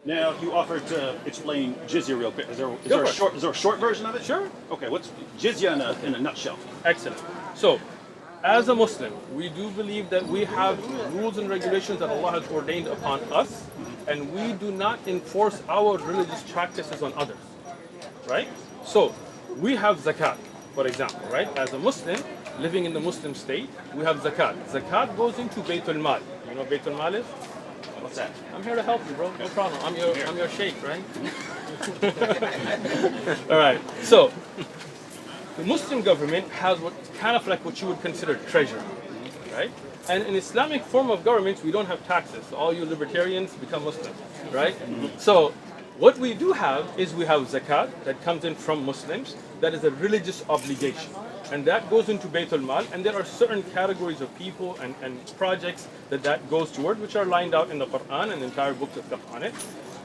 Now, you offered to explain jizya real quick. Is there a short version of it? Sure. Okay, what's jizya in a nutshell? Excellent. So, as a Muslim, we do believe that we have rules and regulations that Allah has ordained upon us, and we do not enforce our religious practices on others, right? So, we have zakat, for example, right? As a Muslim, living in the Muslim state, we have zakat. Zakat goes into Baytul Mal. You know what Baytul Mal is? What's that? I'm here to help you, bro. No problem. I'm your Shaykh, right? All right. So, the Muslim government has what kind of like what you would consider treasury, right? And in Islamic form of governments, we don't have taxes. So all you libertarians become Muslims, right? So what we do have is we have zakat that comes in from Muslims. That is a religious obligation. And that goes into Baytul Mal. And there are certain categories of people and projects that goes toward, which are lined out in the Quran and the entire books of stuff on it.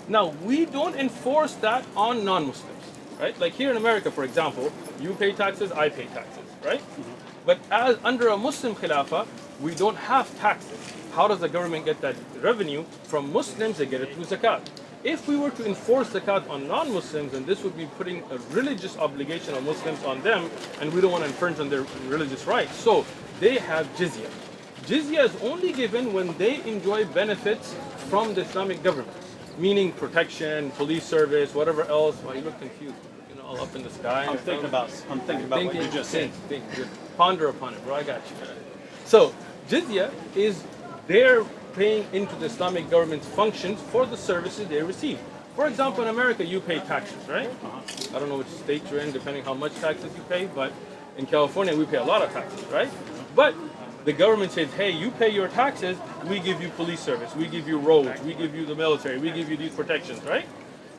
Now, we don't enforce that on non-Muslims. Right? Like here in America, for example, you pay taxes, I pay taxes, right? But as under a Muslim Khilafah, we don't have taxes. How does the government get that revenue? From Muslims, they get it through zakat. If we were to enforce zakat on non-Muslims, then this would be putting a religious obligation of Muslims on them, and we don't want to infringe on their religious rights. So they have jizya. Jizya is only given when they enjoy benefits from the Islamic government, meaning protection, police service, whatever else. Well, you look confused. All up in the sky. I'm thinking about what you just said. Ponder upon it, bro. I got you. So, jizya is they're paying into the Islamic government's functions for the services they receive. For example, in America, you pay taxes, right? I don't know which state you're in, depending how much taxes you pay, but in California, we pay a lot of taxes, right? But the government says, hey, you pay your taxes, we give you police service, we give you roads, we give you the military, we give you these protections, right?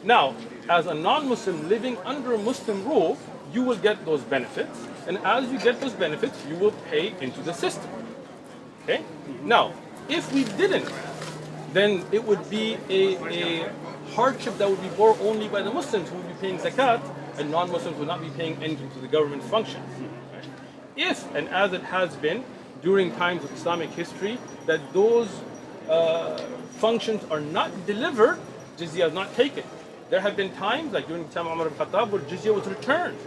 Now, as a non-Muslim living under Muslim rule, you will get those benefits, and as you get those benefits, you will pay into the system. Okay? Now, if we didn't, then it would be a hardship that would be borne only by the Muslims who would be paying zakat, and non-Muslims would not be paying into the government's functions. Right? If, and as it has been during times of Islamic history, that those functions are not delivered, jizya is not taken. There have been times, like during the time of Umar ibn Khattab, where jizya was returned,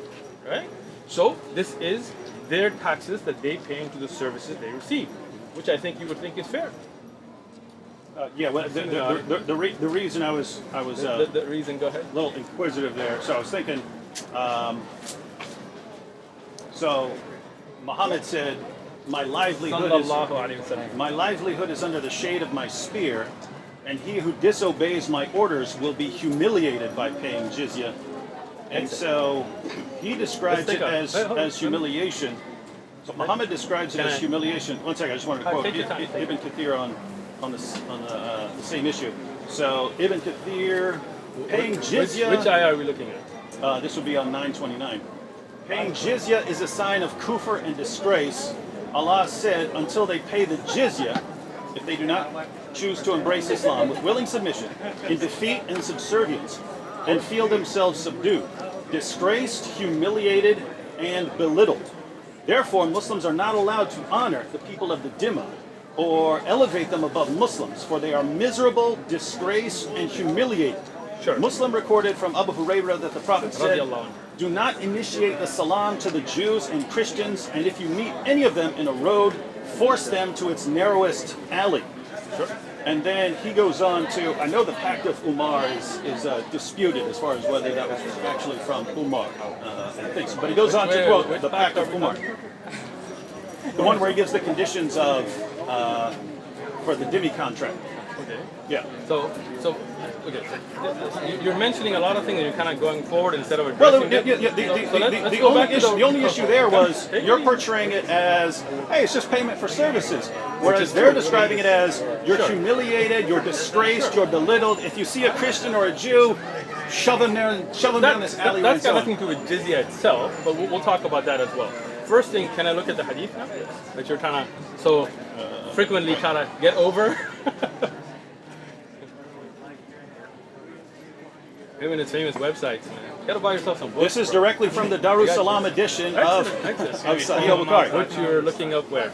right? So this is their taxes that they pay into the services they receive, which I think you would think is fair. Yeah, well, the reason I was the reason. Go ahead. A little inquisitive there. So I was thinking. So Muhammad said, "My livelihood is under the shade of my spear." And he who disobeys my orders will be humiliated by paying jizya. And so he describes it as humiliation. So Muhammad describes it as humiliation. One second, I just wanted to quote Ibn Kathir on the same issue. So Ibn Kathir, paying jizya... Which ayah are we looking at? This would be on 929. Paying jizya is a sign of kufr and disgrace. Allah said, until they pay the jizya, if they do not choose to embrace Islam with willing submission, in defeat and subservience, and feel themselves subdued, disgraced, humiliated, and belittled. Therefore, Muslims are not allowed to honor the people of the Dhimma or elevate them above Muslims, for they are miserable, disgraced, and humiliated. Sure. Muslim recorded from Abu Hurairah that the Prophet said, do not initiate the salam to the Jews and Christians, and if you meet any of them in a road, force them to its narrowest alley. Sure. And then he goes on to, I know the Pact of Umar is disputed as far as whether that was actually from Umar and things. But he goes on to quote the Pact of Umar. The one where he gives the conditions of for the Dhimmi contract. Okay. Yeah. So okay. You're mentioning a lot of things and you're kind of going forward instead of addressing the only issue there was you're portraying it as, hey, it's just payment for services. Whereas they're describing it as you're humiliated, you're disgraced, you're belittled. If you see a Christian or a Jew, shove them down this alley. That's got nothing to do with jizya itself, but we'll talk about that as well. First thing, can I look at the hadith now? That you're trying to frequently trying to get over? Even its famous websites, man. You gotta buy yourself some books. This is directly from the Darussalam edition of Sahih al-Bukhari. What you're looking up where?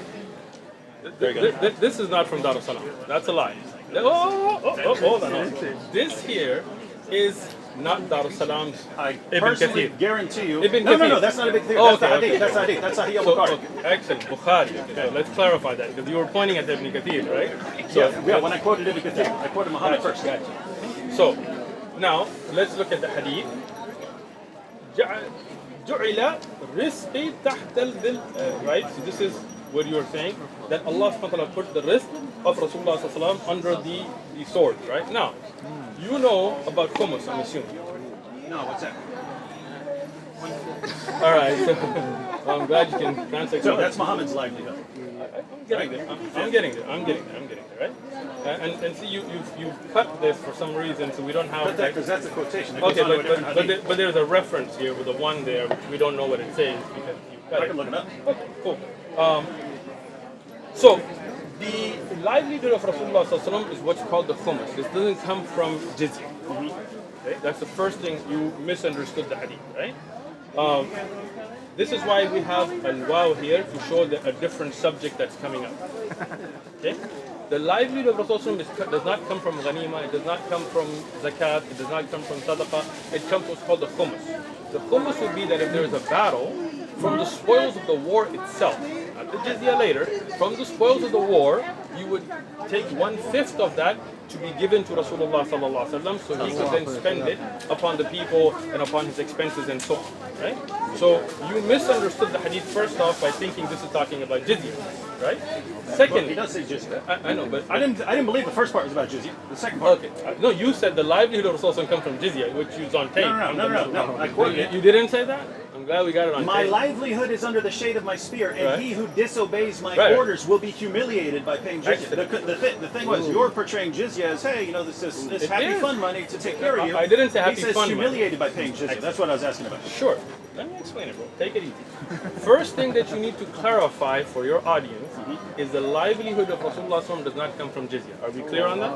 This is not from Darussalam. That's a lie. Hold on. This here is not Dar es Salaam's I Ibn personally Kathir. guarantee you. Ibn No, Kathir. that's not Ibn Kathir. Oh, That's the okay, Hadith. okay. That's Hadith. That's Sahih So, Bukhari. okay, excellent. Bukhari. Okay, so let's clarify that because you were pointing at Ibn Kathir, right? So, Yeah, when I quoted Ibn Kathir, I quoted Muhammad first. Gotcha. So, now let's look at the hadith. جعل رزقي تحت الظل. Right? So this is what you are saying, that Allah subhanahu wa ta'ala put the rizq of Rasulullah sallallahu alaihi wasallam under the sword, right? Now, you know about khums, I'm assuming. No, what's that? All right, so I'm glad you can translate. So that's Muhammad's livelihood. I'm getting there. I'm getting there, right? And see, you've cut this for some reason, so we don't have. Because that's a quotation. It Okay, goes on to a different hadith. but there's a reference here with the one there, which we don't know what it says because you cut I it. can look it up. Okay, cool. So the livelihood of Rasulullah sallallahu alaihi wasallam is what's called the khums. This doesn't come from jizya. Okay? That's the first thing you misunderstood the hadith, right? This is why we have al-waw here to show a different subject that's coming up. Okay? The livelihood of Rasulullah does not come from ghanima, it does not come from zakat, it does not come from sadaqah, it comes what's called the khums. The khums would be that if there is a battle, from the spoils of the war itself, not the jizya later, from the spoils of the war, you would take 1/5 of that to be given to Rasulullah sallallahu alaihi wasallam, so he could then spend it upon the people and upon his expenses and so on. Right? So you misunderstood the hadith first off by thinking this is talking about jizya, right? Well, Second, he does say jizya. I know, but I didn't believe the first part was about jizya. The second part. okay. No, you said the livelihood of Rasulullah come from jizya, which is on tape. No. I quoted it. You didn't say that? I'm glad we got it on My tape. livelihood is under the shade of my spear, and Right. he who disobeys my Right. orders will be humiliated by paying jizya. Excellent. The thing was, you're portraying jizya as, hey, this It happy is. fun money to take care of you. I didn't say happy He says fun money. humiliated by paying jizya. That's what I was asking about. Sure. Let me explain it, bro. Take it easy. First thing that you need to clarify for your audience is the livelihood of Rasulullah SAW does not come from jizya. Are we clear on that?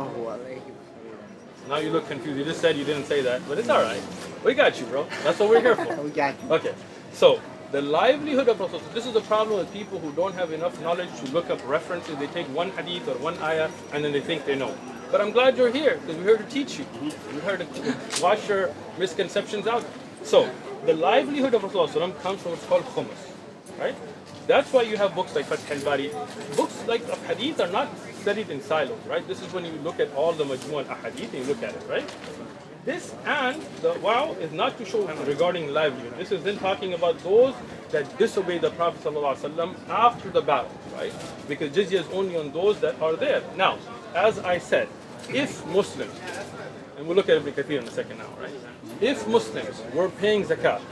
Now you look confused. You just said you didn't say that, but it's all right. We got you, bro. That's what we're here for. We got you. Okay. So the livelihood of Rasulullah. This is the problem with people who don't have enough knowledge to look up references. They take one hadith or one ayah and then they think they know. But I'm glad you're here because we're here to teach you. We're here to wash your misconceptions out. So the livelihood of Rasulullah comes from what's called khums, right? That's why you have books like Fath al-Bari. Books like of hadith are not studied in silos, right? This is when you look at all the majmu' al-hadith and you look at it, right? This and the wow is not to show regarding livelihood. This is then talking about those that disobey the Prophet ﷺ after the battle, right? Because jizya is only on those that are there. Now, as I said, if Muslims, and we'll look at Ibn Kathir in a second now, right? If Muslims were paying zakat,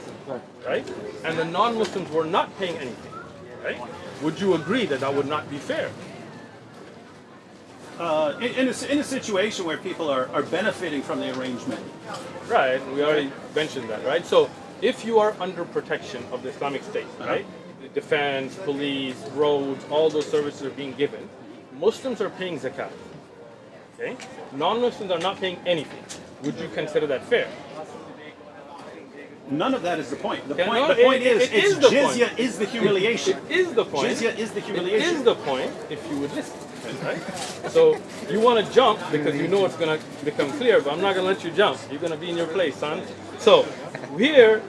right, and the non-Muslims were not paying anything, right, would you agree that that would not be fair? In a situation where people are benefiting from the arrangement. Right, we already mentioned that, right? So if you are under protection of the Islamic State, right, the defense, police, roads, all those services are being given, Muslims are paying zakat, okay? Non-Muslims are not paying anything. Would you consider that fair? None of that is the point. The Okay, point, no, the point is, it is the jizya point. is the humiliation. It is the point. Jizya is the It humiliation. is the point if you would listen, right? So you want to jump because you know it's going to become clear, but I'm not going to let you jump. You're going to be in your place, son. So here,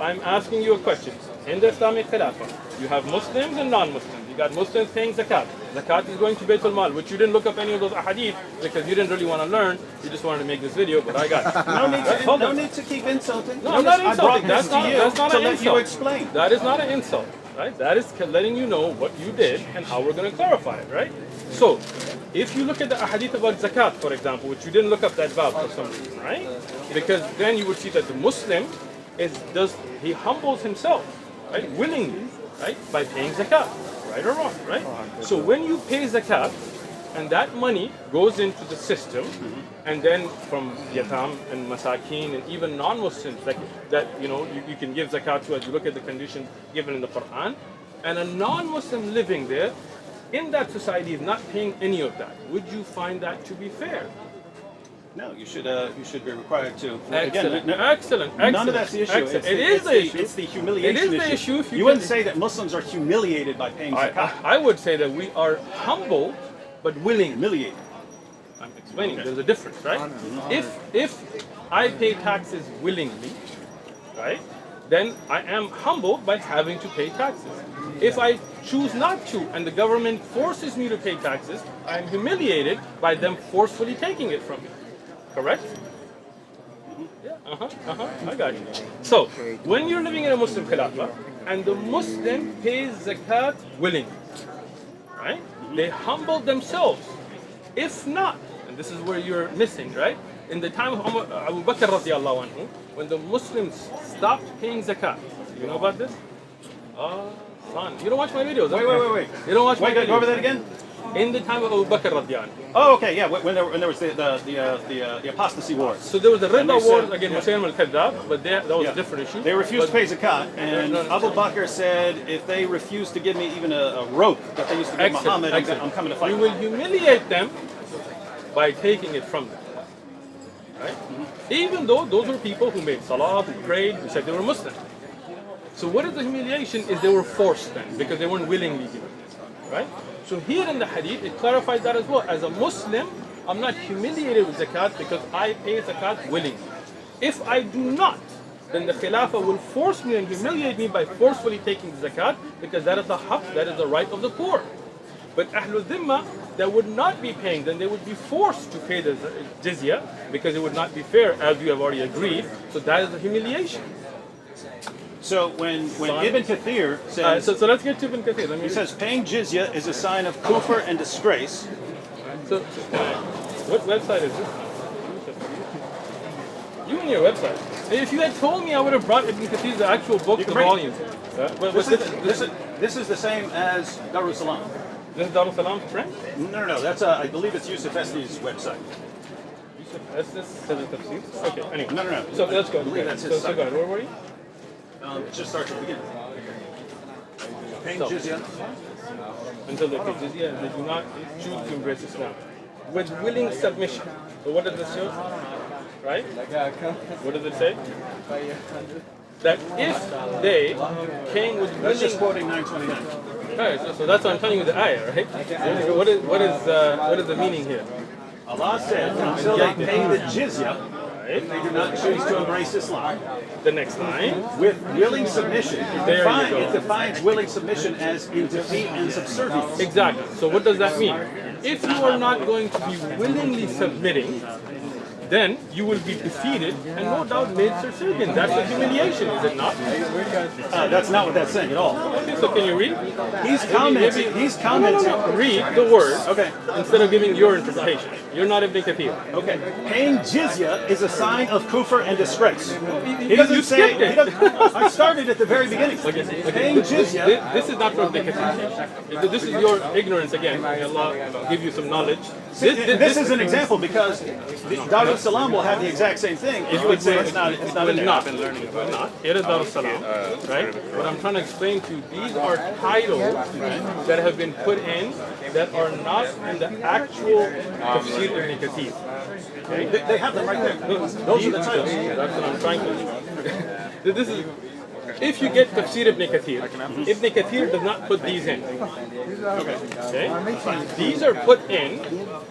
I'm asking you a question. In the Islamic Khilafah, you have Muslims and non-Muslims. You got Muslims paying zakat. Zakat is going to Bayt al-Mal, which you didn't look up any of those ahadith because you didn't really want to learn. You just wanted to make this video, but I got it. No need to keep insulting. No, I'm not I brought insulting. this That's not to an let insult. you explain. That is not an insult, right? That is letting you know what you did and how we're going to clarify it, right? So, if you look at the ahadith about zakat, for example, which you didn't look up that bab for some reason, right? Because then you would see that the Muslim he humbles himself, right, willingly, right, by paying zakat, right or wrong, right? So when you pay zakat, and that money goes into the system, and then from yatam and masakin and even non-Muslims that you can give zakat to as you look at the conditions given in the Quran, and a non-Muslim living there in that society is not paying any of that. Would you find that to be fair? No, you should be required to. Excellent. Again, Excellent. None of that's the issue. Excellent. It is the issue. It's the humiliation It is the issue if you You wouldn't can- say that Muslims are humiliated by paying zakat. I would say that we are humbled but willing. Humiliated. I'm explaining. There's a difference, right? If I pay taxes willingly, right, then I am humbled by having to pay taxes. If I choose not to and the government forces me to pay taxes, I am humiliated by them forcefully taking it from me. Correct? Yeah, I got you. So, when you're living in a Muslim Khilafah and the Muslim pays zakat willingly, right? They humble themselves. If not, and this is where you're missing, right? In the time of Abu Bakr radiallahu anhu, when the Muslims stopped paying zakat, you know about this? Son, you don't watch my videos. Wait. You don't watch my videos. Go over that again? In the time of Abu Bakr radiallahu anhu. Oh, okay, yeah. When there was the apostasy wars. So there was a Ridda they war said- against Musaylim al-Kadhab, but that was a different issue. They refused to But- pay zakat, and No. Abu Bakr said if they refuse to give me even a rope that they used to give Muhammad, I'm coming to fight. We will humiliate them by taking it from them. Right? Even though those were people who made salah, who prayed, who said they were Muslim. So what is the humiliation is they were forced then, because they weren't willingly given this. Right? So here in the hadith, it clarifies that as well. As a Muslim, I'm not humiliated with zakat because I pay zakat willingly. If I do not, then the Khilafah will force me and humiliate me by forcefully taking the zakat because that is the haqq, that is the right of the poor. But Ahlul Dhimma, that would not be paying, then they would be forced to pay the jizya because it would not be fair, as you have already agreed. So that is a humiliation. So when Ibn Kathir says, So let's get to Ibn Kathir. Let me he says paying jizya is a sign of kufr and disgrace. So, what website is this? You and your website. If you had told me, I would have brought Ibn Kathir's actual book, the bring it. volumes. But This is the same as Darussalam. This is Darul Salam's print? No. That's I believe it's Yusuf Esdi's website. Yusuf Estes says the tafsir? Okay, anyway. No. So let's go. I believe that's his So site. go ahead. Where were you? Just start at the beginning. Paying So- jizya. Until they pay jizya and they do not choose to embrace Islam. With willing submission. So what does this show? Right? What does it say? That if they came with That's just willing... quoting 929. Right, so that's what I'm telling you the ayah, right? What is the meaning here? Allah said until they pay the jizya, if they do not choose to embrace Islam, The next line. with willing submission. There you go. It defines willing submission as in defeat and subservience. Exactly. So what does that mean? If you are not going to be willingly submitting, then you will be defeated and no doubt made subservient. That's a humiliation, is it not? That's not what that's saying at all. Okay, so can you read? He's commenting. He's commenting. Read the word Okay. instead of giving your interpretation. You're not Ibn Kathir. Okay. Paying jizya is a sign of kufr and disgrace. He You doesn't say. skipped it. He doesn't, I started at the very beginning. Paying jizya. This is not from Ibn Kathir. This is your ignorance again. May Allah give you some knowledge. This is an example because Darul Salam will have the exact same thing. You would say it's not in there. Not. Here is Darul Salam, right? What I'm trying to explain to you, these are titles that have been put in that are not in the actual Tafsir Ibn Kathir. Okay? They have them right there. Those are the titles. That's what I'm trying to. This is. If you get Tafsir Ibn Kathir, Ibn Kathir does not put these in. Okay? These are put in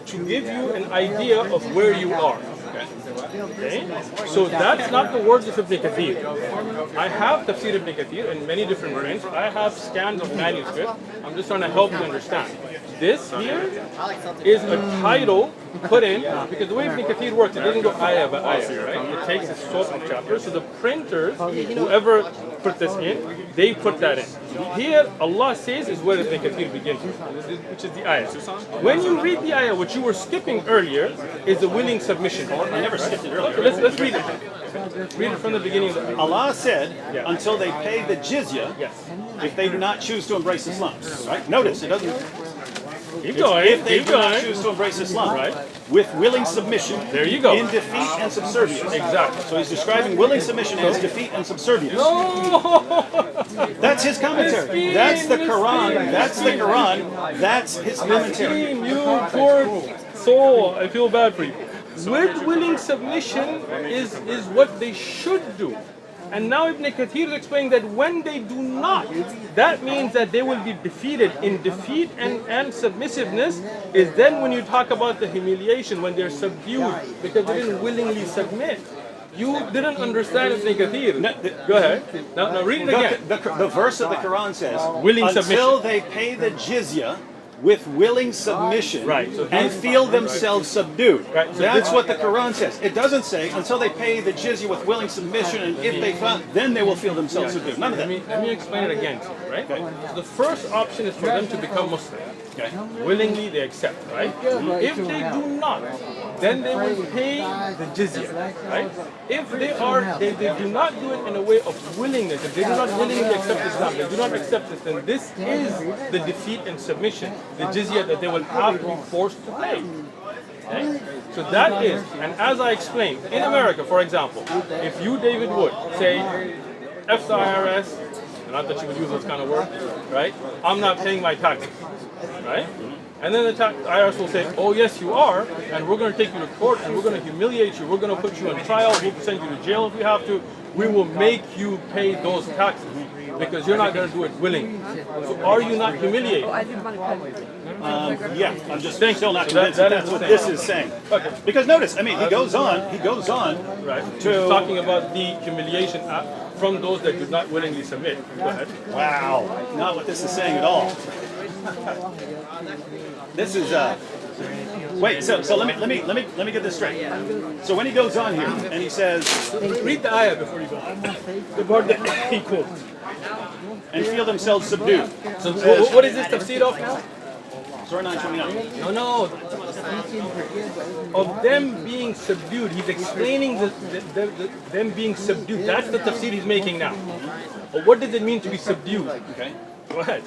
to give you an idea of where you are. Okay? So that's not the words of Ibn Kathir. I have Tafsir Ibn Kathir in many different prints. I have scans of manuscript. I'm just trying to help you understand. This here is a title put in, because the way Ibn Kathir works, it doesn't go ayah by ayah, right? It takes a sort of chapter. So the printers, whoever put this in, they put that in. Here, Allah says is where Ibn Kathir begins, which is the ayah. When you read the ayah, what you were skipping earlier is a willing submission. I never skipped it earlier. Okay, let's read it. Read it from the beginning of the ayah. Allah said until they pay the jizya, Yes. if they do not choose to embrace Islam. Right? Notice it doesn't. Keep going. If they Keep do not going. choose to embrace Islam, Right. with willing submission. There you go. In defeat and subservience. Exactly. So he's describing willing submission as defeat and subservience. No! That's his commentary. That's the Quran. That's the Quran. That's his commentary. You poor soul. I feel bad for you. With willing submission is what they should do. And now Ibn Kathir is explaining that when they do not, that means that they will be defeated. In defeat and submissiveness is then when you talk about the humiliation, when they're subdued because they didn't willingly submit. You didn't understand Ibn Kathir. Go ahead. Now read it again. The verse of the Quran says, Willing until submission. they pay the jizya with willing submission, Right, so and feel themselves subdued. Right, so That's this- what the Quran says. It doesn't say until they pay the jizya with willing submission, and if they find, then they will feel themselves subdued. None of that. Let me explain it again to you, right? Okay. So the first option is for them to become Muslim. Okay. Willingly they accept, right? If they do not, then they will pay the jizya, right? If they do not do it in a way of willingness, if they do not willingly accept Islam, they do not accept it, then this is the defeat and submission, the jizya that they will have to be forced to pay. Okay? So that is, and as I explained, in America, for example, if you, David Wood, say, F the IRS, not that you would use those kind of words, right? I'm not paying my taxes, right? And then the IRS will say, oh yes you are, and we're going to take you to court, and we're going to humiliate you, we're going to put you on trial, we'll send you to jail if we have to, we will make you pay those taxes, because you're not going to do it willingly. So are you not humiliated? Yeah, I'm just still not So convinced that that's is what the this thing. is saying. Okay. Because notice, I mean, he goes on Right. to He's talking about the humiliation from those that did not willingly submit. Go ahead. wow, not what this is saying at all. This is wait. So let me get this straight. So when he goes on here and he says, Read the ayah before you go. The part that he quotes. and feel themselves subdued. So what is this tafsir of now? Surah 929. No. Of them being subdued. He's explaining them being subdued. That's the tafsir he's making now. But what does it mean to be subdued? Okay. Go ahead.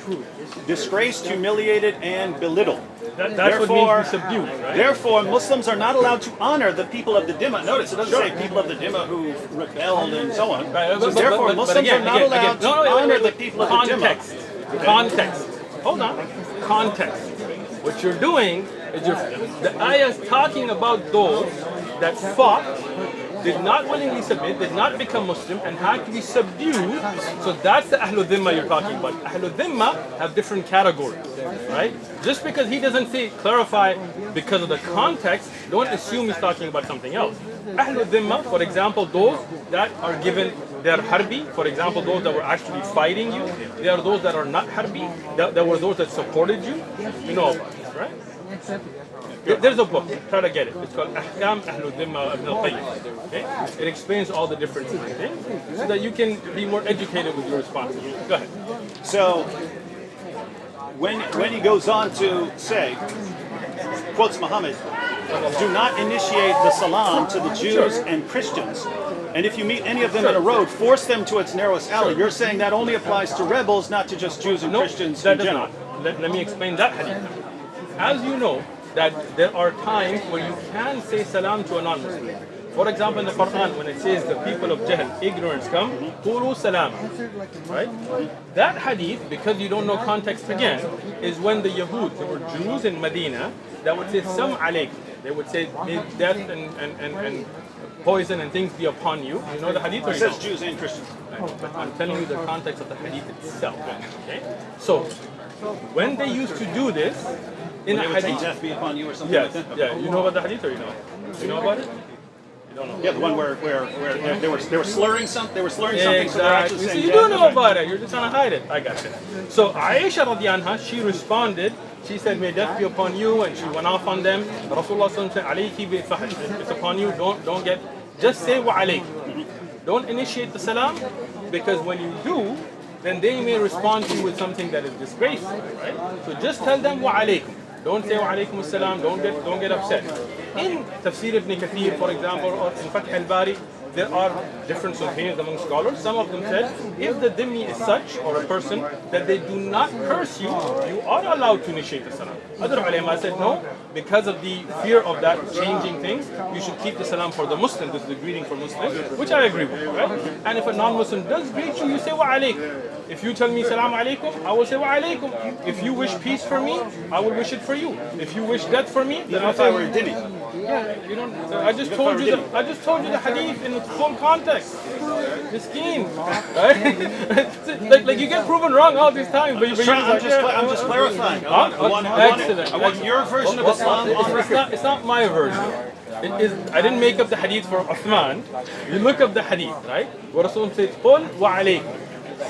Disgraced, humiliated, and belittled. That's what means to be subdued, right? Therefore, Muslims are not allowed to honor the people of the Dhimma. Notice, it doesn't say people of the Dhimma who rebelled and so on. Right, So therefore, Muslims are not allowed to honor the people of the Context. Dhimma. Context. Hold on. Context. What you're doing is the ayah is talking about those that fought, did not willingly submit, did not become Muslim, and had to be subdued. So that's the Ahlul Dhimma you're talking about. Ahlul Dhimma have different categories, right? Just because he doesn't say clarify because of the context, don't assume he's talking about something else. Ahlul Dhimma, for example, those that are given their harbi, for example, those that were actually fighting you. They are those that are not harbi, that were those that supported you. You know about this, right? There's a book, try to get it. It's called Ahkam Ahlul Dhimma Ibn al-Qayyim. Okay? It explains all the different things so that you can be more educated with your responses. Go ahead. So when he goes on to say, quotes Muhammad, do not initiate the salam to the Jews and Christians. And if you meet any of them in a road, force them to its narrowest alley. You're saying that only applies to rebels, not to just Jews and Christians that in does general. not. Let me explain that hadith. As you know, that there are times where you can say salam to a non-Muslim. For example, in the Quran, when it says the people of Jahl, ignorance come, qulu salam. Right? That hadith, because you don't know context again, is when the Yahud, there were Jews in Medina, that would say sam alaykum. They would say, may death and poison and things be upon you. You know the hadith or It you says don't? Jews and Christians. But I'm telling you the context of the hadith itself. Okay? So, when they used to do this, in a They would say hadith. death be upon you or something Yes, like that. yeah. You know about the hadith or you know? You know about it? You don't know. Yeah, the one where they were slurring something. They were slurring something, so they're actually So saying you death. do know about it. You're just trying to hide it. I got you. So Aisha radiallahu anha, she responded. She said, "May death be upon you," and she went off on them. Rasulullah said, "Alayki bil fahl." It's upon you. Don't get. Just say wa alaykum. Don't initiate the salam, because when you do, then they may respond to you with something that is disgraceful, right? So just tell them wa alaykum. Don't say wa alaykum as-salam. Don't get upset. In Tafsir ibn Kathir, for example, or in Fath al-Bari, there are different opinions among scholars. Some of them said, if the dhimmi is such, or a person, that they do not curse you, you are allowed to initiate the salam. Other ulama said, no, because of the fear of that changing things, you should keep the salam for the Muslim. This is the greeting for Muslims, which I agree with, right? And if a non-Muslim does greet you, you say wa alaykum. If you tell me salam alaikum, I will say wa alaikum. If you wish peace for me, I will wish it for you. If you wish death for me, then Even I'll if I say were a dhimmi. You don't. I just told you. I just told you the hadith in its full context. Miskeen, right? like you get proven wrong all these times, but I'm just clarifying. I want your version of Islam on record. It's not my version. It is. I didn't make up the hadith for Uthman. You look up the hadith, right? What Rasul says, "Qul wa alaykum."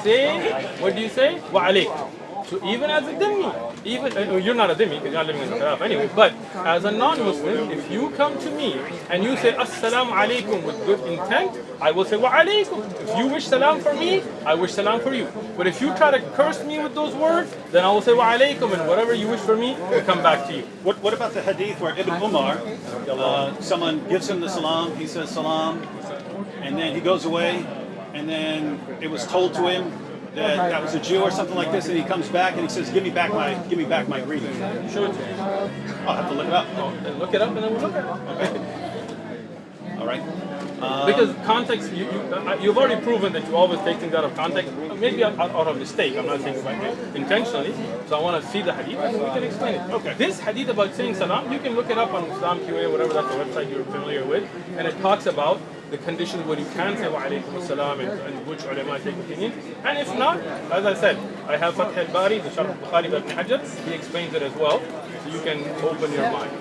Say, what do you say? Wa alaykum. So even as a dhimmi, you're not a dhimmi because you're not living in the Khilaf anyway, but as a non-Muslim, if you come to me and you say Assalamu alaikum with good intent, I will say Wa alaikum. If you wish salam for me, I wish salam for you. But if you try to curse me with those words, then I will say Wa alaikum, and whatever you wish for me will come back to you. What about the hadith where Ibn Umar, someone gives him the salam, he says salam, and then he goes away, and then it was told to him that was a Jew or something like this, and he comes back and he says, "Give me back my greeting." Show it to me. I'll have to look it up. Then look it up, and then we'll look at it. Okay. All right. Because context, you've already proven that you always take things out of context. Maybe out of mistake. I'm not saying about it intentionally. So I want to see the hadith and we can explain it. Okay. This hadith about saying salam, you can look it up on Islam QA, whatever that's the website you're familiar with, and it talks about the conditions where you can say wa alaykum as-salam and which ulama take opinion. And if not, as I said, I have Fath al-Bari, the Sharh al-Bukhari by Ibn Hajar. He explains it as well, so you can open your mind.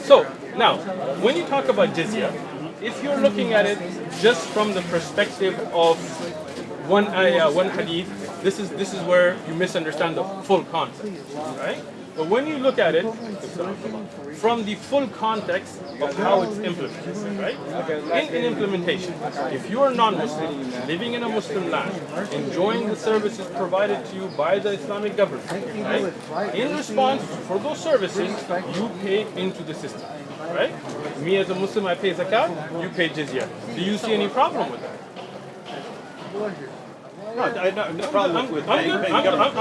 So now, when you talk about jizya, if you're looking at it just from the perspective of one ayah, one hadith, this is where you misunderstand the full concept, right? But when you look at it from the full context of how it's implemented, right? In implementation, if you are non-Muslim, living in a Muslim land, enjoying the services provided to you by the Islamic government, right? In response for those services, you pay into the system, right? Me as a Muslim, I pay zakat, you pay jizya. Do you see any problem with that? No, I have no problem with paying government.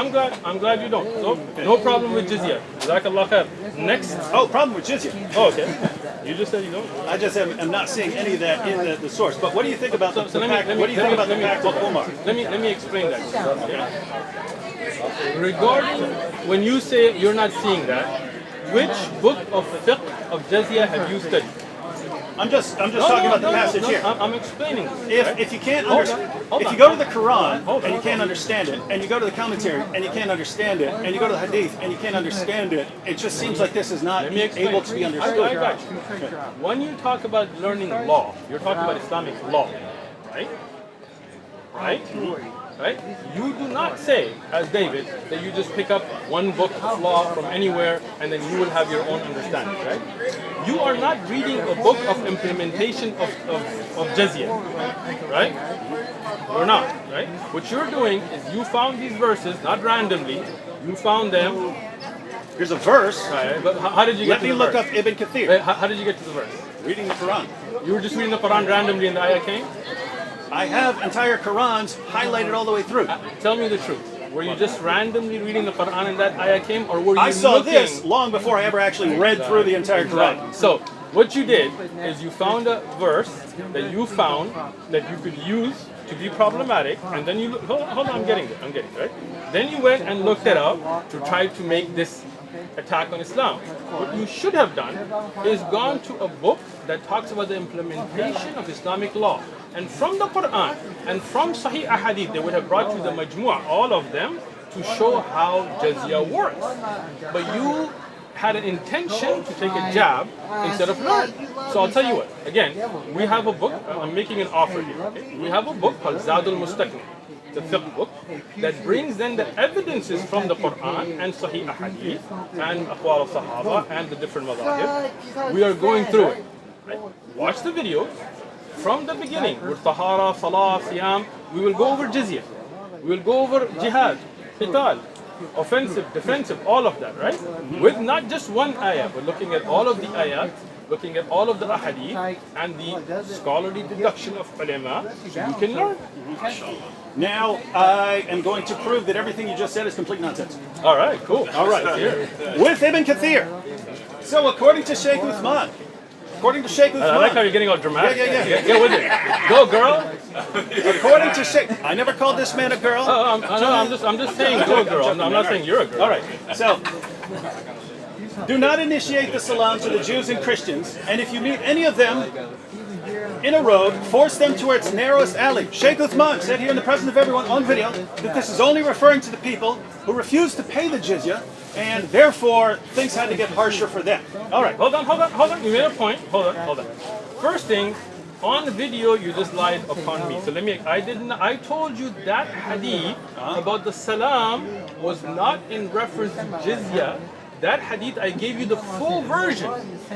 I'm glad you don't. So, no problem with jizya. Jazakallah khair. Next. Oh, problem with jizya. Oh, okay. You just said you don't. I just am not seeing any of that in the source. But what do you think about the pact? Let What do you think about the pact with Umar? Let me explain that. Okay. Regarding when you say you're not seeing that, which book of fiqh of jizya have you studied? I'm just talking about the passage here. I'm explaining. If you can't understand, if you go to the Quran and you can't understand it, and you go to the commentary and you can't understand it, and you go to the Hadith and you can't understand it, it just seems like this is not able to be understood. I got you. When you talk about learning law, you're talking about Islamic law, right? Right? You do not say, as David, that you just pick up one book of law from anywhere and then you will have your own understanding, right? You are not reading a book of implementation of jizya, right? You're not, right? What you're doing is you found these verses, not randomly, you found them. Here's a verse. Right, but how did you get to the verse? Let me look up Ibn Kathir. Wait, how did you get to the verse? Reading the Quran. You were just reading the Quran randomly and the ayah came? I have entire Qurans highlighted all the way through. Tell me the truth. Were you just randomly reading the Quran and that ayah came, or were you I saw looking? this long before I ever actually read through the entire Quran. So what you did is you found a verse that you found that you could use to be problematic, and then you hold on, I'm getting it, right? Then you went and looked it up to try to make this attack on Islam. What you should have done is gone to a book that talks about the implementation of Islamic law. And from the Quran and from Sahih Ahadith, they would have brought you the Majmu', all of them, to show how jizya works. But you had an intention to take a jab instead of learn. So I'll tell you what, again, we have a book, I'm making an offer here. Okay? We have a book called Zadul Mustaqni, the fiqh book, that brings then the evidences from the Quran and Sahih Ahadith and Aqwal al-Sahaba and the different madhahib. We are going through it. Right? Watch the video. From the beginning, with Tahara, Salah, Siyam, we will go over jizya. We will go over jihad, qital, offensive, defensive, all of that, right? With not just one ayah, but looking at all of the ayat, looking at all of the ahadith, and the scholarly deduction of ulama, so you can learn. Now, I am going to prove that everything you just said is complete nonsense. All right, cool. All right. With Ibn Kathir. So according to Shaykh Uthman, according to Shaykh Uthman. I like how you're getting all dramatic. Yeah. Get with it. Go, girl. According to Shaykh, I never called this man a girl. I'm just saying go, girl. I'm not saying you're a girl. All right. So Do not initiate the salam to the Jews and Christians, and if you meet any of them in a road, force them to its narrowest alley. Shaykh Uthman said here in the presence of everyone on video that this is only referring to the people who refused to pay the jizya, and therefore things had to get harsher for them. All right. Hold on. You made a point. Hold on. First thing, on the video you just lied upon me. So I told you that hadith about the salam was not in reference to jizya. That hadith, I gave you the full version,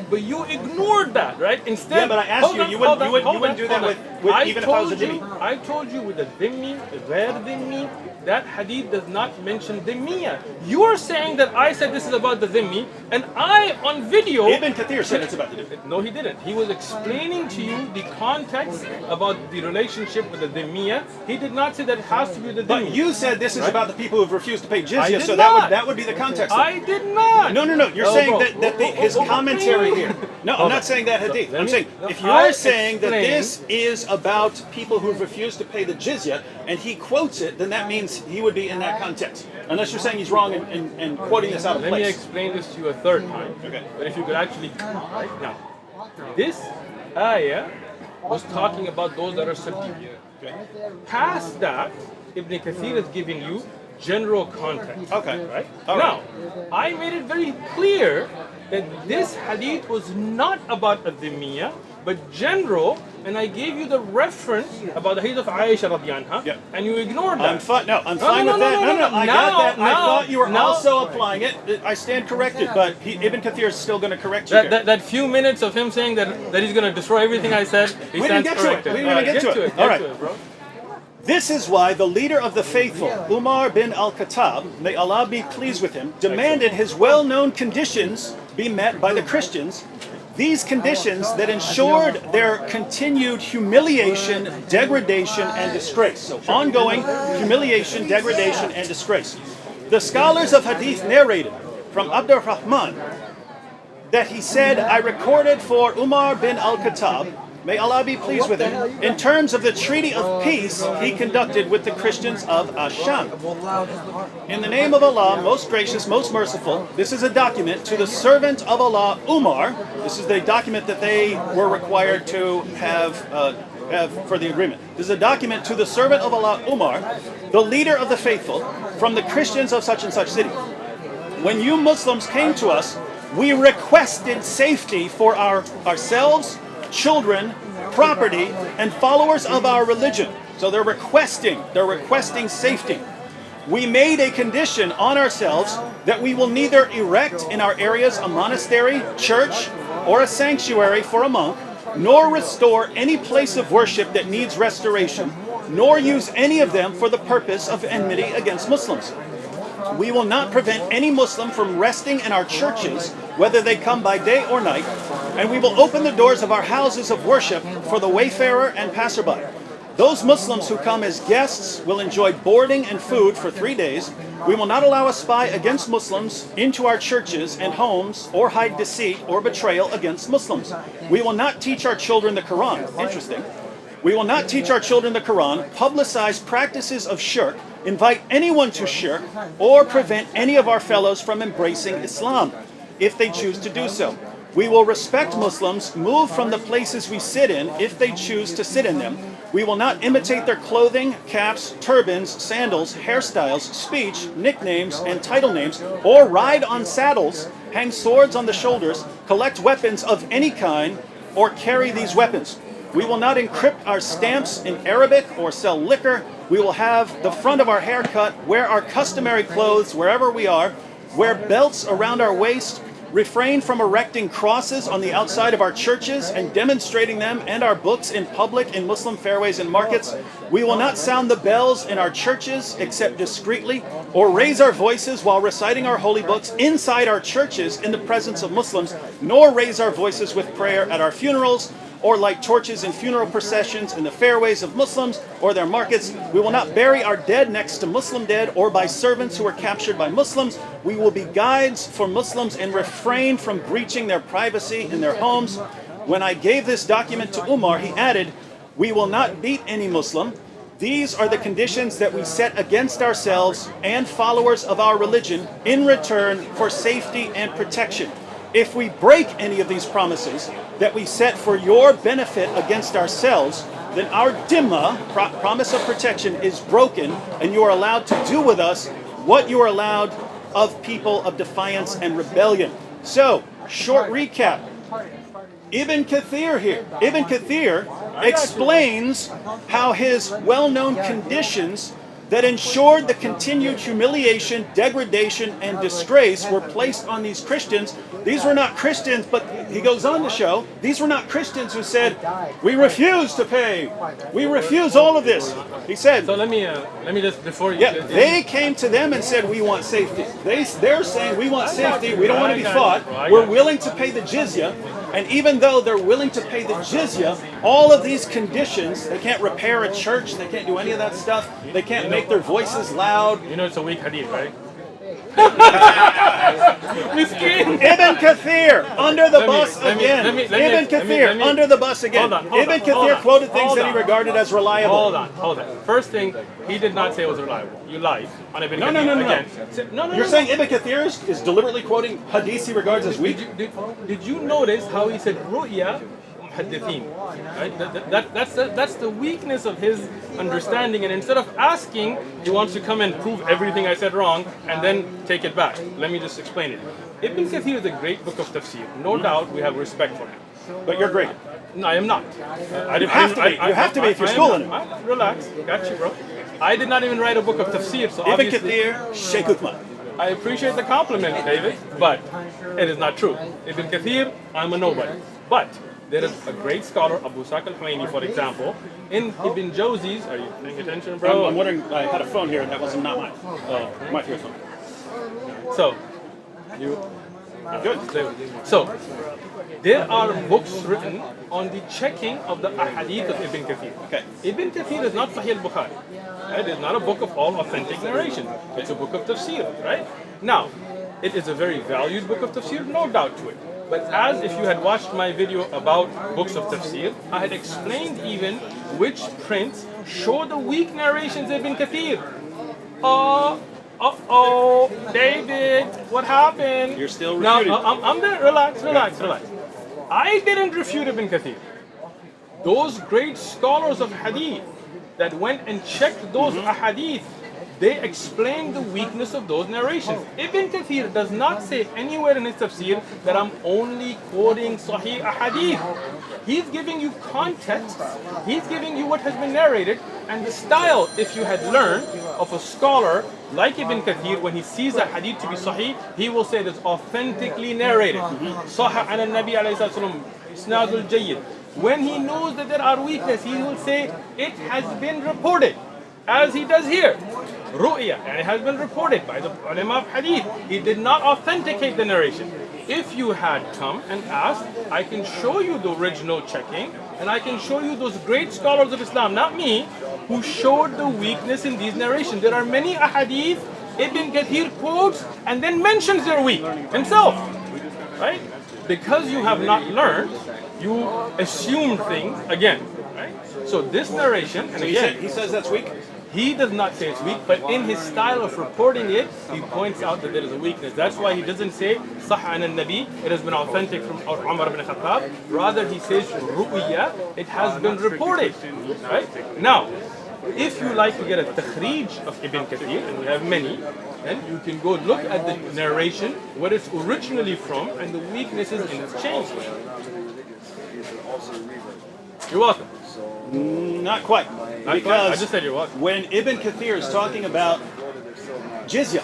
but you ignored that, right? Instead, yeah, but I asked you wouldn't do that with even if I was a dhimmi. I told you with a dhimmi, ghair dhimmi, that hadith does not mention dhimmiya. You are saying that I said this is about the dhimmi, and I, on video... Ibn Kathir said it's about the dhimmi. No, he didn't. He was explaining to you the context about the relationship with the dhimmiya. He did not say that it has to be the dhimmi. But you said this is about the people who have refused to pay I jizya, did so not. that would be the context. I did not. No. You're saying that his commentary here. No, I'm not saying that hadith. I'm saying if you're saying that this is about people who've refused to pay the jizya, and he quotes it, then that means he would be in that context. Unless you're saying he's wrong and quoting this out of place. Let me explain this to you a third time. Okay. But if you could actually, right now, this ayah was talking about those that are subdued. Okay. Past that, Ibn Kathir is giving you general context. Okay. Right? All Now, I made it very clear that this hadith was not about a dhimmiya, but general, and I gave you the reference about the hadith of Aisha radiyallahu anha, Yeah. and you ignored that. I'm fine with that. No, I got that. I thought you were also applying it. I stand corrected, but Ibn Kathir is still going to correct you here. That few minutes of him saying that he's going to destroy everything I said, he We didn't stands get to it. corrected. We didn't even get to it. All right. Get to it, bro. This is why the leader of the faithful, Umar bin al-Khattab, may Allah be pleased with him, demanded his well-known conditions be met by the Christians. These conditions that ensured their continued humiliation, degradation, and disgrace. So ongoing humiliation, degradation, and disgrace. The scholars of Hadith narrated from Abdur Rahman that he said, I recorded for Umar bin al-Khattab, may Allah be pleased with him, in terms of the treaty of peace he conducted with the Christians of Asham. In the name of Allah, most gracious, most merciful, this is a document to the servant of Allah, Umar. This is the document that they were required to have for the agreement. This is a document to the servant of Allah, Umar, the leader of the faithful, from the Christians of such and such city. When you Muslims came to us, we requested safety for ourselves, children, property, and followers of our religion. So they're requesting safety. We made a condition on ourselves that we will neither erect in our areas a monastery, church, or a sanctuary for a monk, nor restore any place of worship that needs restoration, nor use any of them for the purpose of enmity against Muslims. We will not prevent any Muslim from resting in our churches, whether they come by day or night, and we will open the doors of our houses of worship for the wayfarer and passerby. Those Muslims who come as guests will enjoy boarding and food for 3 days. We will not allow a spy against Muslims into our churches and homes, or hide deceit or betrayal against Muslims. We will not teach our children the Quran. Interesting. We will not teach our children the Quran, publicize practices of shirk, invite anyone to shirk, or prevent any of our fellows from embracing Islam, if they choose to do so. We will respect Muslims, move from the places we sit in if they choose to sit in them. We will not imitate their clothing, caps, turbans, sandals, hairstyles, speech, nicknames, and title names, or ride on saddles, hang swords on the shoulders, collect weapons of any kind, or carry these weapons. We will not encrypt our stamps in Arabic or sell liquor. We will have the front of our hair cut, wear our customary clothes wherever we are, wear belts around our waist, refrain from erecting crosses on the outside of our churches and demonstrating them and our books in public in Muslim fairways and markets. We will not sound the bells in our churches except discreetly, or raise our voices while reciting our holy books inside our churches in the presence of Muslims, nor raise our voices with prayer at our funerals, or light torches in funeral processions in the fairways of Muslims or their markets. We will not bury our dead next to Muslim dead or by servants who were captured by Muslims. We will be guides for Muslims and refrain from breaching their privacy in their homes. When I gave this document to Umar, he added, we will not beat any Muslim. These are the conditions that we set against ourselves and followers of our religion in return for safety and protection. If we break any of these promises that we set for your benefit against ourselves, then our dhimma, promise of protection, is broken, and you are allowed to do with us what you are allowed of people of defiance and rebellion. So, short recap. Ibn Kathir here. Ibn Kathir explains how his well-known conditions that ensured the continued humiliation, degradation, and disgrace were placed on these Christians. These were not Christians, but he goes on to show, these were not Christians who said, we refuse to pay. We refuse all of this. He said, So let me just, before you... yeah, they came to them and said, we want safety. They're saying, we want safety, we don't want to be fought, we're willing to pay the jizya. And even though they're willing to pay the jizya, all of these conditions, they can't repair a church, they can't do any of that stuff, they can't make their voices loud. You know it's a weak hadith, right? Miskin. Ibn Kathir, under the bus again. Ibn Kathir, under the bus again. Ibn Kathir quoted things that he regarded as reliable. Hold on. First thing, he did not say it was reliable. You lied on Ibn Kathir. No. You're saying Ibn Kathir is deliberately quoting hadiths he regards as weak? Did you notice how he said ru'ya muhaddithin? Right? That's the weakness of his understanding, and instead of asking, he wants to come and prove everything I said wrong and then take it back. Let me just explain it. Ibn Kathir is a great book of tafsir. No doubt we have respect for him. But you're great. No, I am not. You have to be if you're schooling him. Relax. Got you, bro. I did not even write a book of tafsir, so Ibn Kathir, Shaykh Uthman. I appreciate the compliment, David, but it is not true. Ibn Kathir, I'm a nobody. But there is a great scholar, Abu Saq al-Huwaini, for example, in Ibn Jawzi's. Are you paying attention, bro? I'm wondering, I had a phone here and that wasn't not mine. My phone. So, good. So, there are books written on the checking of the ahadith of Ibn Kathir. Okay. Ibn Kathir is not Sahih al-Bukhari. It is not a book of all authentic narration. It's a book of tafsir, right? Now, it is a very valued book of tafsir, no doubt to it. But as if you had watched my video about books of tafsir, I had explained even which prints show the weak narrations of Ibn Kathir. David, what happened? You're still refuting. No, I'm there. Relax. I didn't refute Ibn Kathir. Those great scholars of hadith that went and checked those ahadith, they explain the weakness of those narrations. Ibn Kathir does not say anywhere in his tafsir that I'm only quoting Sahih ahadith. He's giving you context, he's giving you what has been narrated, and the style, if you had learned, of a scholar like Ibn Kathir, when he sees a hadith to be Sahih, he will say it's authentically narrated. Sahih an al-Nabi alayhi salam, isnadul jayyid. When he knows that there are weaknesses, he will say, it has been reported, as he does here. Ru'ya, and it has been reported by the ulama of hadith. He did not authenticate the narration. If you had come and asked, I can show you the original checking, and I can show you those great scholars of Islam, not me, who showed the weakness in these narrations. There are many ahadith Ibn Kathir quotes and then mentions they're weak himself, right? Because you have not learned, you assume things again, right? So this narration, and again, he says that's weak? he does not say it's weak, but in his style of reporting it, he points out that there is a weakness. That's why he doesn't say Sahih an al-Nabi, it has been authentic from Umar ibn Khattab. Rather, he says Ru'ya, it has been reported. Right? Now, if you like to get a takhrij of Ibn Kathir, and we have many, then you can go look at the narration, where it's originally from, and the weaknesses in its change. You're welcome. Not quite. Because I just said you're welcome. when Ibn Kathir is talking about jizya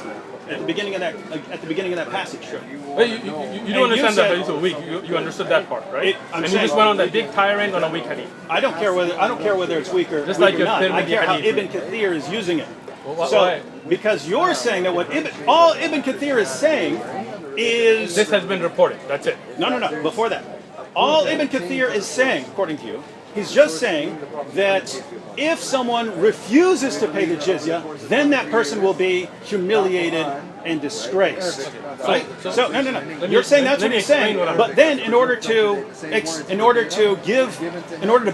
at the beginning of that passage, Well, you don't understand that, but it's a weak. You understood that part, right? And you just went on that big tirade on a weak hadith. I don't care whether it's weak or Just weak like or your not. I care how hadith. Ibn Kathir is using it. Well, So why? because you're saying that all Ibn Kathir is saying is This has been reported. That's it. no. Before that, all Ibn Kathir is saying, according to you, he's just saying that if someone refuses to pay the jizya, then that person will be humiliated and disgraced. Right? So no. You're saying that's what he's saying. But then, in order to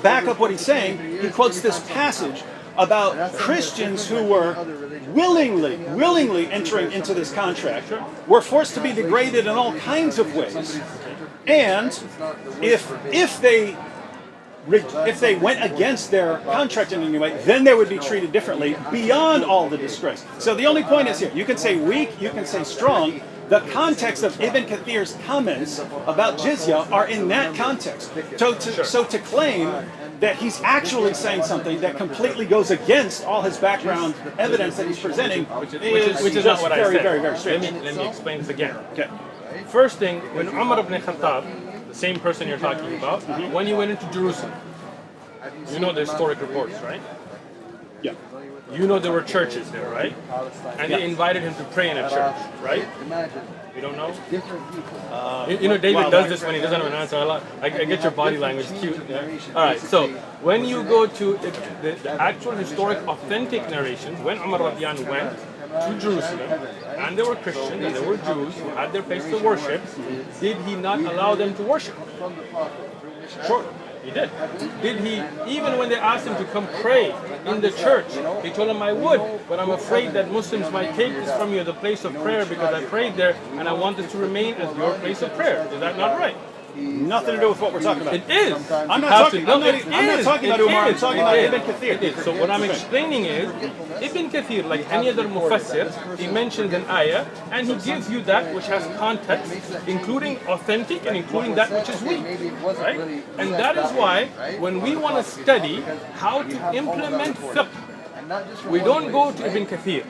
back up what he's saying, he quotes this passage about Christians who were willingly entering into this contract were forced to be degraded in all kinds of ways. And if they went against their contract in any way, then they would be treated differently beyond all the disgrace. So the only point is here, you can say weak, you can say strong. The context of Ibn Kathir's comments about jizya are in that context. So to claim that he's actually saying something that completely goes against all his background evidence that he's presenting which is not what I said. very strange. Let me explain this again. Okay. First thing, when Umar ibn Khattab, the same person you're talking about, when he went into Jerusalem, you know the historic reports, right? Yeah. You know there were churches there, right? And they invited him to pray in a church, right? You don't know? You know David does this when he doesn't have an answer. I get your body language cute. Yeah? All right, so when you go to the actual historic authentic narrations, when Umar radiallahu anhu went to Jerusalem, and there were Christians and there were Jews who had their place to worship, did he not allow them to worship? Sure. He did. Did he, even when they asked him to come pray in the church, he told them, I would, but I'm afraid that Muslims might take this from you as a place of prayer because I prayed there and I want this to remain as your place of prayer. Is that not right? Nothing to do with what we're talking about. It is. I'm not talking about Umar, I'm talking about Ibn Kathir. It is. So what I'm explaining is, Ibn Kathir, like any other mufassir, he mentions an ayah and he gives you that which has context, including authentic and including that which is weak. Right? And that is why when we want to study how to implement fiqh, we don't go to Ibn Kathir,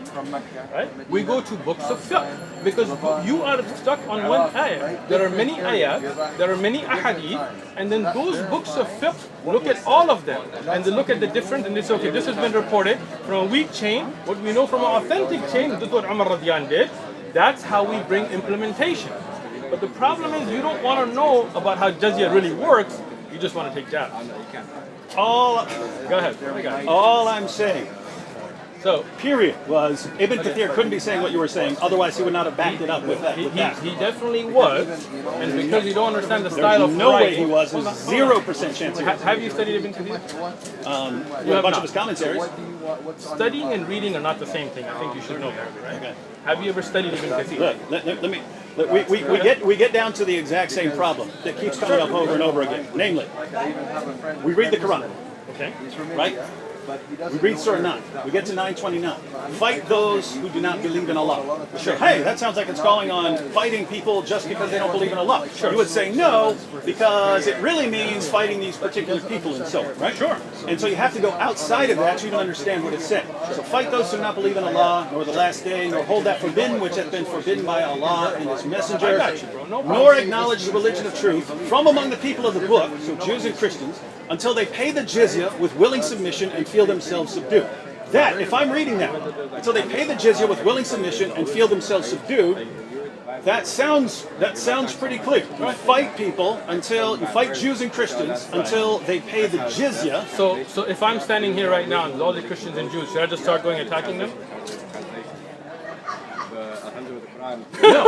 right? We go to books of fiqh because you are stuck on one ayah. There are many ayahs, there are many ahadith, and then those books of fiqh look at all of them and they look at the different and they say, okay, this has been reported from a weak chain. What we know from an authentic chain, this is what Umar radiallahu anhu did. That's how we bring implementation. But the problem is you don't want to know about how jizya really works. You just want to take jabs. Go ahead. All I'm saying, so period, was Ibn Kathir couldn't be saying what you were saying, otherwise he would not have backed it up with that. He definitely was, and because you don't understand the style of no way writing, he was. There's 0% chance he was. Have you studied Ibn Kathir? You have a bunch of his commentaries. Studying and reading are not the same thing. I think you should know that, right? Okay. Have you ever studied Ibn Kathir? Look, we get down to the exact same problem that keeps coming up over and over again. Namely, we read the Quran, Okay. right? We read Surah 9. We get to 929. Fight those who do not believe in Allah. Sure. Hey, that sounds like it's calling on fighting people just because they don't believe in Allah. Sure. You would say no, because it really means fighting these particular people and so on, right? Sure. And so you have to go outside of that to even understand what it's saying. So fight those who do not believe in Allah, nor the last day, nor hold that forbidden which hath been forbidden by Allah and His Messenger, I got you, bro. No problem. nor acknowledge the religion of truth from among the people of the book, so Jews and Christians, until they pay the jizya with willing submission and feel themselves subdued. That, if I'm reading that, until they pay the jizya with willing submission and feel themselves subdued, that sounds pretty clear. You fight people you fight Jews and Christians until they pay the jizya. So if I'm standing here right now and there's all the Christians and Jews, should I just start going attacking them? No.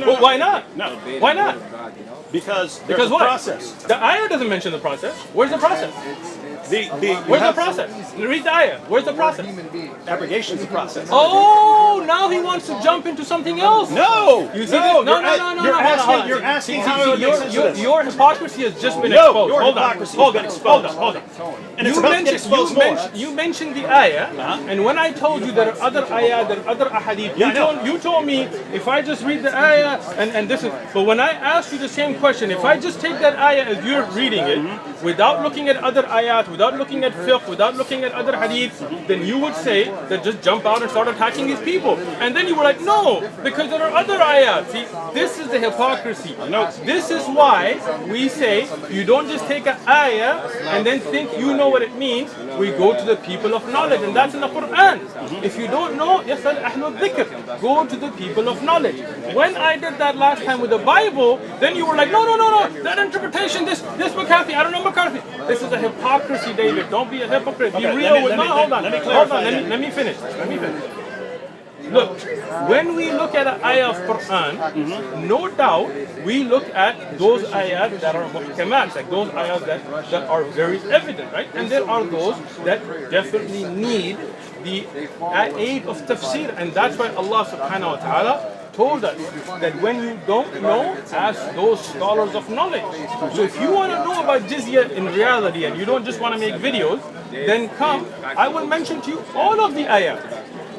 Well, why not? No. Why not? Because there's a what? process. The ayah doesn't mention the process. Where's the process? Where's the process? Read the ayah. Where's the process? Abrogation's the process. Oh, now he wants to jump into something else. No! You see this? No. You're asking how it makes sense of this. Your hypocrisy has just been No, exposed. your Hold hypocrisy on. has been exposed. Hold on. And it's about to get exposed more. You mentioned the ayah, and when I told you there are other ayah, there are other ahadith, you told me if I just read the ayah and this is. But when I asked you the same question, if I just take that ayah as you're reading it, without looking at other ayat, without looking at fiqh, without looking at other hadith, then you would say that just jump out and start attacking these people. And then you were like, no, because there are other ayat. See, this is the hypocrisy. No, this is why we say you don't just take an ayah and then think you know what it means. We go to the people of knowledge, and that's in the Quran. If you don't know, yasal ahlul dhikr. Go to the people of knowledge. When I did that last time with the Bible, then you were like, no, that interpretation, this McCarthy, I don't know McCarthy. This is a hypocrisy, David. Don't be a hypocrite. Be real with me. Hold on. Let me finish. Look, when we look at an ayah of Quran, no doubt we look at those ayat that are muhkamat, like those ayahs that are very evident, right? And there are those that definitely need the aid of tafsir, and that's why Allah subhanahu wa ta'ala told us that when you don't know, ask those scholars of knowledge. So if you want to know about jizya in reality and you don't just want to make videos, then come, I will mention to you all of the ayat,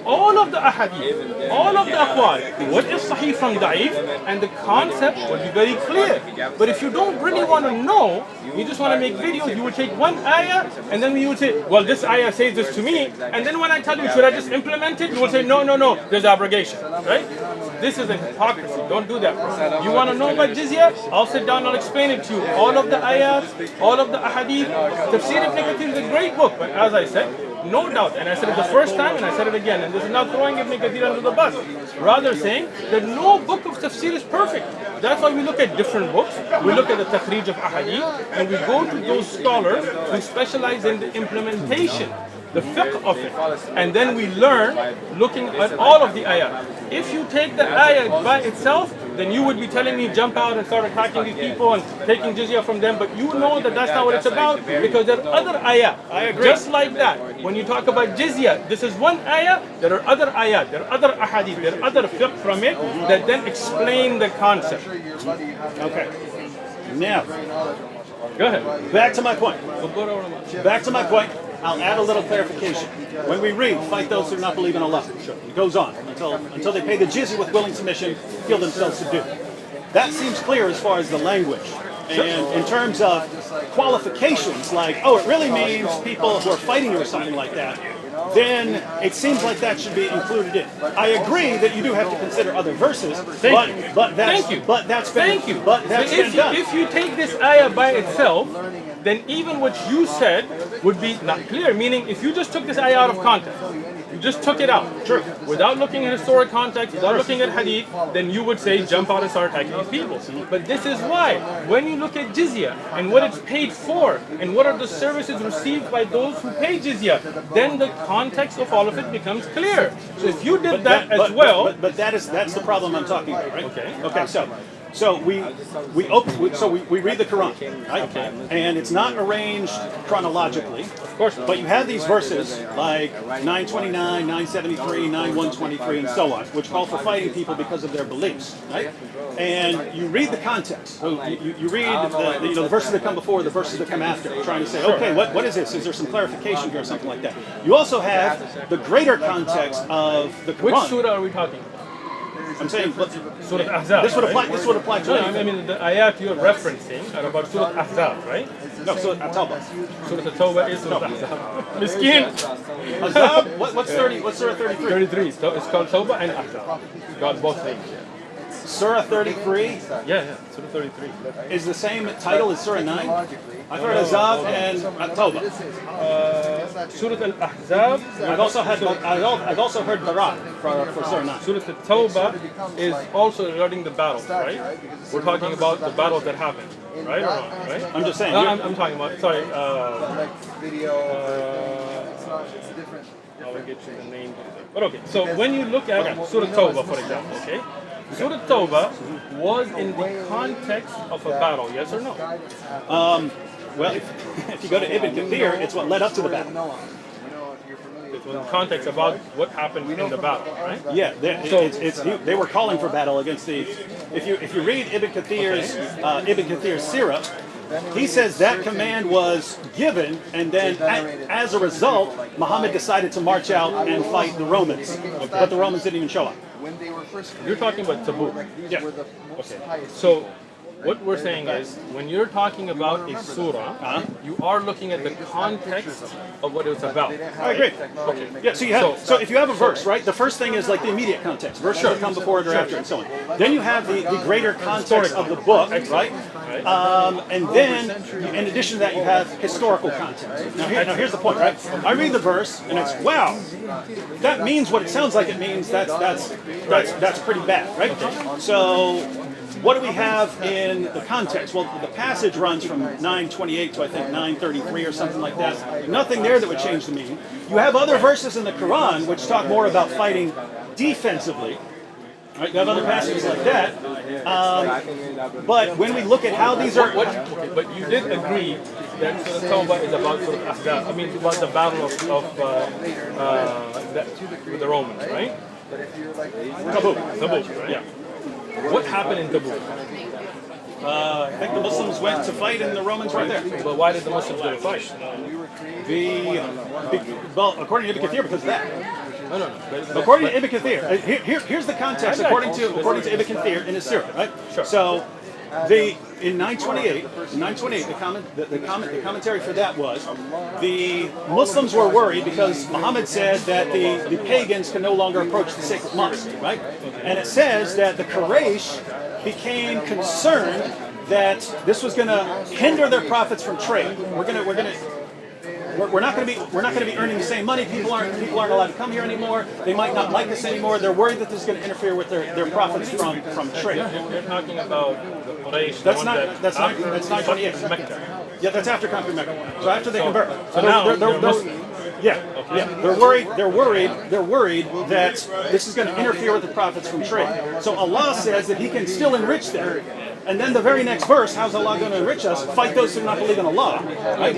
all of the ahadith, all of the aqwal, what is sahih from da'if, and the concept will be very clear. But if you don't really want to know, you just want to make videos, you will take one ayah, and then you will say, well, this ayah says this to me, and then when I tell you, should I just implement it, you will say, no, no, no, there's abrogation, right? This is a hypocrisy, don't do that. You want to know about jizya? I'll sit down, I'll explain it to you. All of the ayahs, all of the ahadith. Tafsir Ibn Kathir is a great book, but as I said, no doubt, and I said it the first time and I said it again, and this is not throwing Ibn Kathir under the bus, rather saying that no book of tafsir is perfect. That's why we look at different books, we look at the takhrij of ahadith, and we go to those scholars who specialize in the implementation, the fiqh of it, and then we learn looking at all of the ayat. If you take the ayat by itself, then you would be telling me jump out and start attacking these people and taking jizya from them, but you know that that's not what it's about, because there are other ayat. I agree. Just like that, when you talk about jizya, this is one ayat, there are other ayat, there are other ahadith, there are other fiqh from it that then explain the concept. Okay. Now, Go ahead. back to my point. Back to my point. I'll add a little clarification. When we read, fight those who do not believe in Allah, it goes on until they pay the jizya with willing submission, feel themselves subdued. That seems clear as far as the language. And in terms of qualifications, like, oh, it really means people who are fighting you or something like that, then it seems like that should be included in. I agree that you do have to consider other verses, but that's been done. If you take this ayah by itself, then even what you said would be not clear. Meaning, if you just took this ayah out of context, you just took it out, without looking at historic context, without looking at hadith, then you would say jump out and start attacking these people. But this is why, when you look at jizya and what it's paid for, and what are the services received by those who pay jizya, then the context of all of it becomes clear. So if you did that's the problem I'm talking about, right? Okay. So we read the Quran, right? Okay. And it's not arranged chronologically, of course, but you have these verses like 929, 973, 9123, and so on, which call for fighting people because of their beliefs, right? And you read the context. So you read the verses that come before, the verses that come after, trying to say, okay, what is this? Is there some clarification here or something like that? You also have the greater context of the Quran. Which surah are we talking about? I'm saying Surah Ahzab. This would apply to anything. I mean, the ayat you're referencing are about Surah Ahzab, right? No, Surah At-Tawbah. Surah At-Tawbah is Surah Ahzab. Miskin. Ahzab? What's Surah 33? 33. It's called Tawbah and Ahzab. Got both names. Surah 33? Yeah, Surah 33. Is the same title as Surah 9? I've heard Ahzab and At-Tawbah. Surah Al-Ahzab. I've also heard Barak for Surah 9. Surah At-Tawbah is also regarding the battles, right? We're talking about the battles that happened, right or wrong, right? I'm just saying. No, I'm talking about, sorry. I'll get you the name. But okay, so when you look at Surah Tawbah, for example, okay? Surah Tawbah was in the context of a battle, yes or no? Well, if you go to Ibn Kathir, it's what led up to the battle. It was in context about what happened in the battle, right? Yeah, they were calling for battle against the. If you read Ibn Kathir's Sirah, he says that command was given, and then as a result, Muhammad decided to march out and fight the Romans, but the Romans didn't even show up. You're talking about Tabuk. Yeah. Okay. So what we're saying is, when you're talking about a surah, you are looking at the context of what it's about. I agree. Okay. Yeah. So if you have a verse, right, the first thing is like the immediate context. Verses that come before it or after, and so on. Then you have the greater context of the book, right? And then, in addition to that, you have historical context. Now here's the point, right? I read the verse, and it's wow. That means what it sounds like it means. That's pretty bad, right? So what do we have in the context? Well, the passage runs from 928 to I think 933 or something like that. Nothing there that would change the meaning. You have other verses in the Quran which talk more about fighting defensively. Right? You have other passages like that. But when we look at how these are... Okay, but you did agree that Surah Tawbah is about sort of Ahzab. I mean, about the battle of with the Romans, right? Tabuk, right? Yeah. What happened in Tabuk? I think the Muslims went to fight and the Romans were there. But why did the Muslims go to fight? Well, according to Ibn Kathir, because of that. No. According to Ibn Kathir, here's the context. According to Ibn Kathir in his Sirah, right? Sure. So, in 928, the commentary for that was the Muslims were worried because Muhammad said that the pagans can no longer approach the sacred mosque, right? And it says that the Quraysh became concerned that this was going to hinder their profits from trade. We're not going to be earning the same money. People aren't allowed to come here anymore. They might not like us anymore. They're worried that this is going to interfere with their profits from trade. You're talking about the Quraysh. That's not 28. Mecca. Yeah, that's after conquering Mecca. So after they convert. So now they're worried that this is going to interfere with the profits from trade. So Allah says that He can still enrich them. And then the very next verse, how's Allah going to enrich us? Fight those who do not believe in Allah. Right?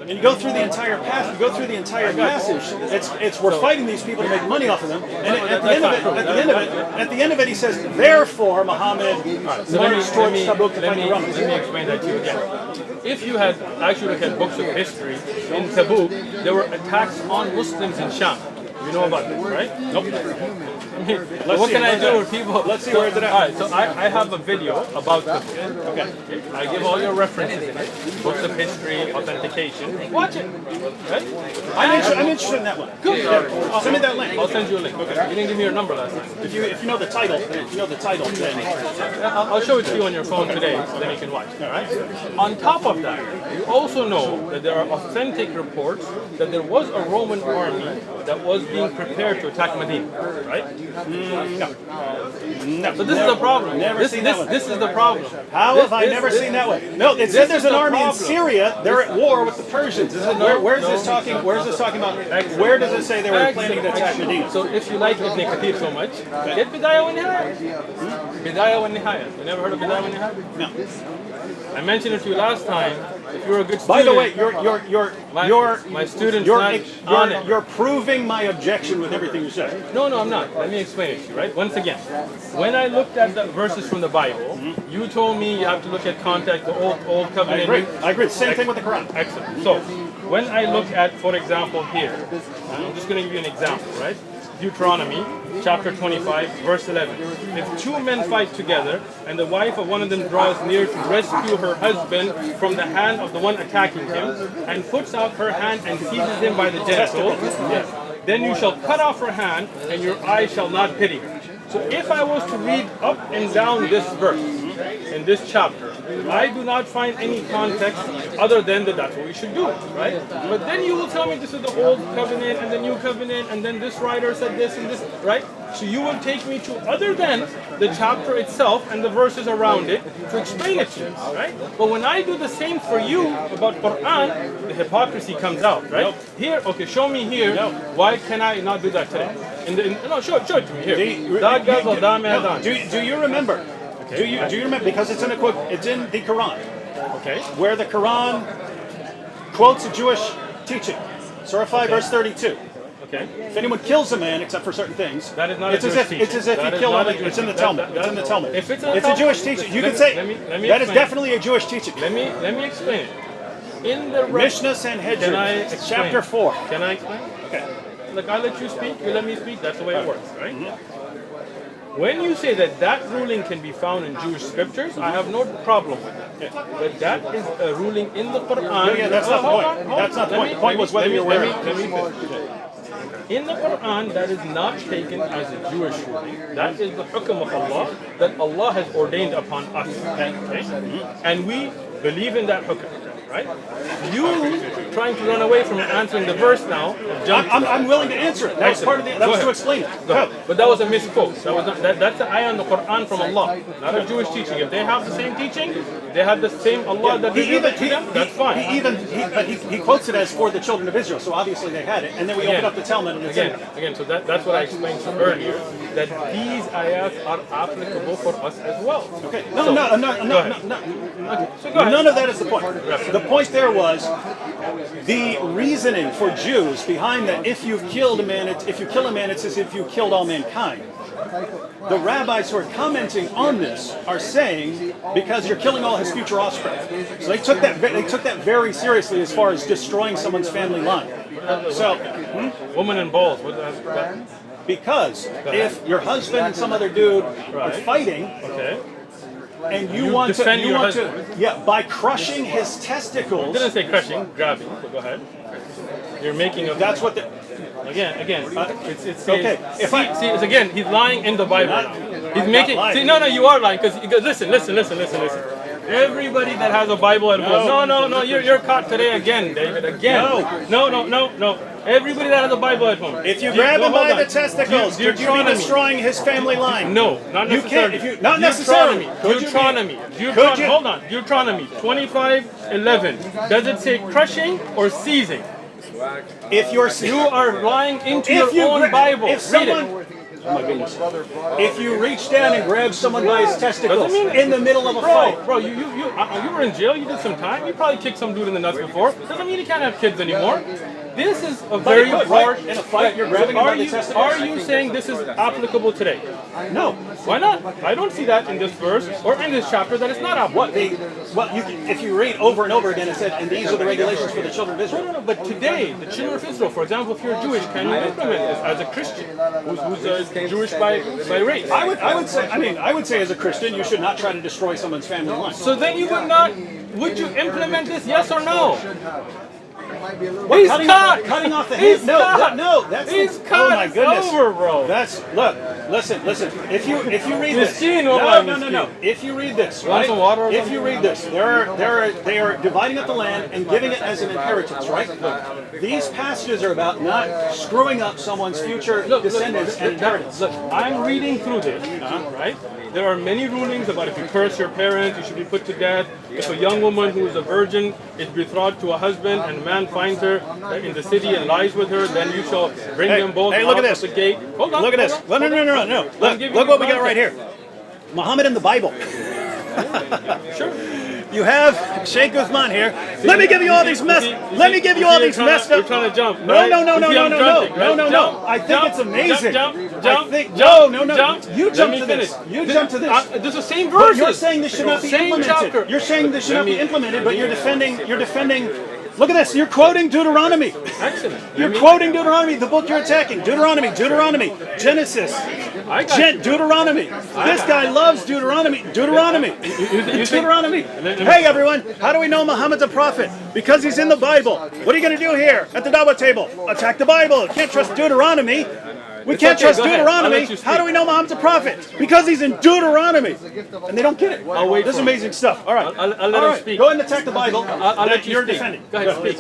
And you go through the entire passage. It's we're fighting these people to make money off of them. And at the end of it, he says, therefore, Muhammad marched towards Tabuk to fight the Romans. Let me explain that to you again. If you had actually looked at books of history in Tabuk, there were attacks on Muslims in Sham. You know about this, right? Nope. What can I do with people? Let's see where it's at. All right, so I have a video about Tabuk. Okay. I give all your references in it, books of history, authentication. Watch it. Right? I'm interested in that one. Good. Send me that link. I'll send you a link. Okay. You didn't give me your number last time. If you know the title, then I'll show it to you on your phone today, so then you can watch. All right. On top of that, you also know that there are authentic reports that there was a Roman army that was being prepared to attack Medina. Right? No. So this is the problem. Never seen that one. This is the problem. How have I never seen that one? No, it said there's an army in Syria. They're at war with the Persians. Where's this talking about? Where does it say they were planning to attack Medina? So if you like Ibn Kathir so much, get Bidayah wa Nihaya. Bidayah wa Nihaya. You never heard of Bidayah wa Nihaya? No. I mentioned it to you last time. If you're a good student. By the way, my student's not on it. You're proving my objection with everything you said. No, I'm not. Let me explain it to you, right? Once again, when I looked at the verses from the Bible, you told me you have to look at context, the old covenant. I agree. Same thing with the Quran. Excellent. So, when I look at, for example, here, I'm just going to give you an example, right? Deuteronomy, chapter 25, verse 11. If two men fight together, and the wife of one of them draws near to rescue her husband from the hand of the one attacking him, and puts out her hand and seizes him by the genital, then you shall cut off her hand, and your eye shall not pity her. So if I was to read up and down this verse, in this chapter, I do not find any context other than that that's what we should do, right? But then you will tell me this is the old covenant and the new covenant, and then this writer said this and this, right? So you will take me to other than the chapter itself and the verses around it to explain it to you, right? But when I do the same for you about Quran, the hypocrisy comes out, right? Here, okay, show me here. Why can I not do that today? No, show it to me here. Do you remember? Do you remember? Because it's in the Quran. Okay. Where the Quran quotes a Jewish teaching. Surah 5, verse 32. Okay. If anyone kills a man, except for certain things, that is not it's a Jewish teaching. It's as if he killed him. It's in the Talmud. It's in the Talmud. If it's a Jewish teaching. You can say that is definitely a Jewish teaching. Let me explain it. In the Mishnah Sanhedrin, chapter 4. Can I explain? Okay. Look, I let you speak. You let me speak. That's the way it works, right? When you say that ruling can be found in Jewish scriptures, I have no problem with that. But that is a ruling in the Quran. Yeah, that's not the point. That's not the point. The point was whether you're aware. Let me finish. In the Quran, that is not taken as a Jewish ruling. That is the hukm of Allah that Allah has ordained upon us. Okay? And we believe in that hukm. right? You trying to run away from answering the verse now. I'm willing to answer it. That was part of the. That was to explain it. Go ahead. But that was a misquote. That was not, that's the ayah in the Quran from Allah, not a Jewish teaching. If they have the same teaching, they have the same Allah that revealed it to them. That's fine. He quotes it as for the children of Israel. So obviously they had it, and then we open up the Talmud and it's in it. Again. So that's what I explained to you earlier. That these ayats are applicable for us as well. Okay. So, No. Okay. So go ahead. None of that is the point. The point there was the reasoning for Jews behind that if you kill a man, it's as if you killed all mankind. The rabbis who are commenting on this are saying because you're killing all his future offspring. So they took that very seriously as far as destroying someone's family line. So, woman and balls. What that? because if your husband and some other dude are fighting, Okay. and you want defend your to, husband. by crushing his testicles. I didn't say crushing, grabbing. But go ahead. You're making a. That's what the. Again. It's Okay, if I- see, it's again. He's lying in the Bible. Not- He's making. lying. See, no, you are lying because listen. Everybody that has a Bible at home. No. You're caught today again, David. Again. No. Everybody that has a Bible at home. If you grab him by the testicles, could you be Deuteronomy. destroying his family line? No, not You can't. necessarily. Not necessarily. Could you be- Could you- Hold on. Deuteronomy 25:11. Does it say crushing or seizing? If you're You are lying into if you your own gra- Bible. if Read it. someone, oh my goodness, if you reach down and grab someone by his testicles Doesn't mean- in the middle of a fight, Bro, you were in jail. You did some time. You probably kicked some dude in the nuts before. Doesn't mean you can't have kids anymore. This is a very you could, harsh. right? In a fight, you're grabbing him by the testicles. Are you saying this is applicable today? no. Why not? I don't see that in this verse or in this chapter that it's not applicable. If you read over and over again, it said, and these are the regulations for the children of Israel. No, but today, the children of Israel, for example, if you're Jewish, can you implement this as a Christian who's Jewish by race? I would say as a Christian, you should not try to destroy someone's family line. So then you would you implement this, yes or no? What, cutting off the hand? No, that's He's oh cut. my It's goodness. over, bro. Listen. If you read this, Miskin, no. miskin. If you read this, Want right? some water or If you read this, they are dividing up the land and giving it as an inheritance, right? These passages are about not screwing up someone's future descendants and inheritance. Look, I'm reading through this, right? There are many rulings about if you curse your parents, you should be put to death. If a young woman who is a virgin is betrothed to a husband and a man finds her in the city and lies with her, then you shall bring them both look out at this. of the gate. Hold on. Look at this. hold on. No. giving Look you what we got right context. here. Muhammad in the Bible. Sure. You have Shaykh Uthman here. Let me give you all these messed up. You're trying to jump. No. right? You see I'm jumping, right? No. I think Jump, it's amazing. Jump. No. You Let jump me to finish. this. You jump to this. This is the same But verses. you're saying this should not be Same implemented. chapter. You're saying this should Let not be me- implemented, but you're defending. Look at this. You're quoting Deuteronomy. Excellent. You're quoting Deuteronomy, the book you're attacking. Deuteronomy, Genesis, I got you. Deuteronomy. This guy loves Deuteronomy. Deuteronomy. think- Hey everyone, how do we know Muhammad's a prophet? Because he's in the Bible. What are you going to do here at the Dawah table? Attack the Bible. You can't trust Deuteronomy. We can't okay, trust go ahead. I'll Deuteronomy. let you speak. How do we know Muhammad's a prophet? Because he's in Deuteronomy. And they don't get it. I'll wait This is for him. amazing stuff. All right. I'll let All him right. speak. Go ahead and attack the Bible I'll that let you you're speak. defending. Go ahead, speak.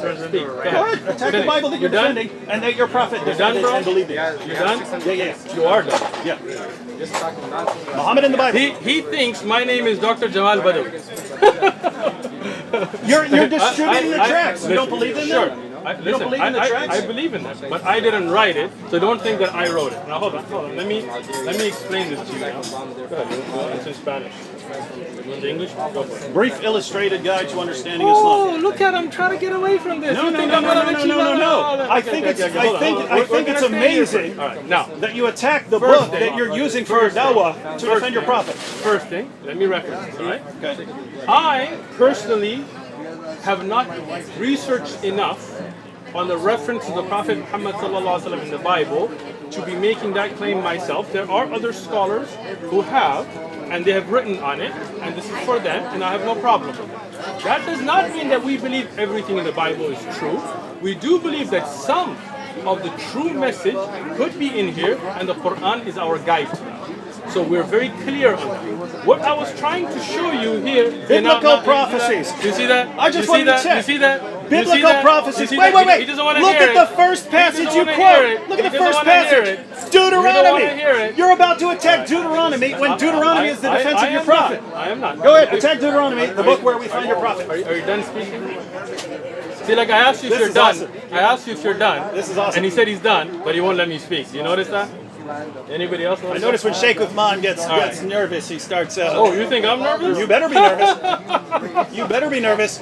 Go Go ahead. Attack the Bible that you're done? defending and that your prophet You're done, defended bro? and believed in. You done? Yeah. You are done. Yeah. Muhammad in the Bible. He thinks my name is Dr. Jamal Badawi. You're distributing the tracts. You don't believe in them? You don't believe in the tracts? I believe in them, but I didn't write it, so don't think that I wrote it. Now hold on. Let me explain this to you now. Go ahead. It's in Spanish. You want the English? Go for it. Brief illustrated guide to understanding Islam. Oh, look at him trying to get away from this. No. You think I'm gonna let you know? I think it's amazing All right, now. that you attack the First book thing. that you're using for your dawah to defend your prophet. First thing, let me reference this, all right? Okay. I personally have not researched enough on the reference to the Prophet Muhammad sallallahu alaihi wasallam in the Bible to be making that claim myself. There are other scholars who have, and they have written on it, and this is for them, and I have no problem with it. That does not mean that we believe everything in the Bible is true. We do believe that some of the true message could be in here, and the Quran is our guide. So we're very clear on that. What I was trying to show you here, Biblical prophecies. You see that? I just you wanted see to that? check. You see that? Biblical You see that? prophecies. You see Wait, that? wait, He wait. doesn't want to Look hear at the it. first He passage doesn't you wanna hear quote. it. Look at He the doesn't first wanna hear passage. it. Deuteronomy. You don't wanna hear it. You're about to attack Deuteronomy when Deuteronomy is the defense of your am prophet. not. I am not. Go ahead, attack Deuteronomy, the book where we find your prophet. Are you done speaking? See, like I asked you if This you're is done. awesome. I asked you if you're done. This is awesome. And he said he's done, but he won't let me speak. Do you notice that? Anybody else I notice notice when Shaykh Uthman gets right. nervous, he starts. Oh, you think I'm nervous? You better be nervous. You better be nervous.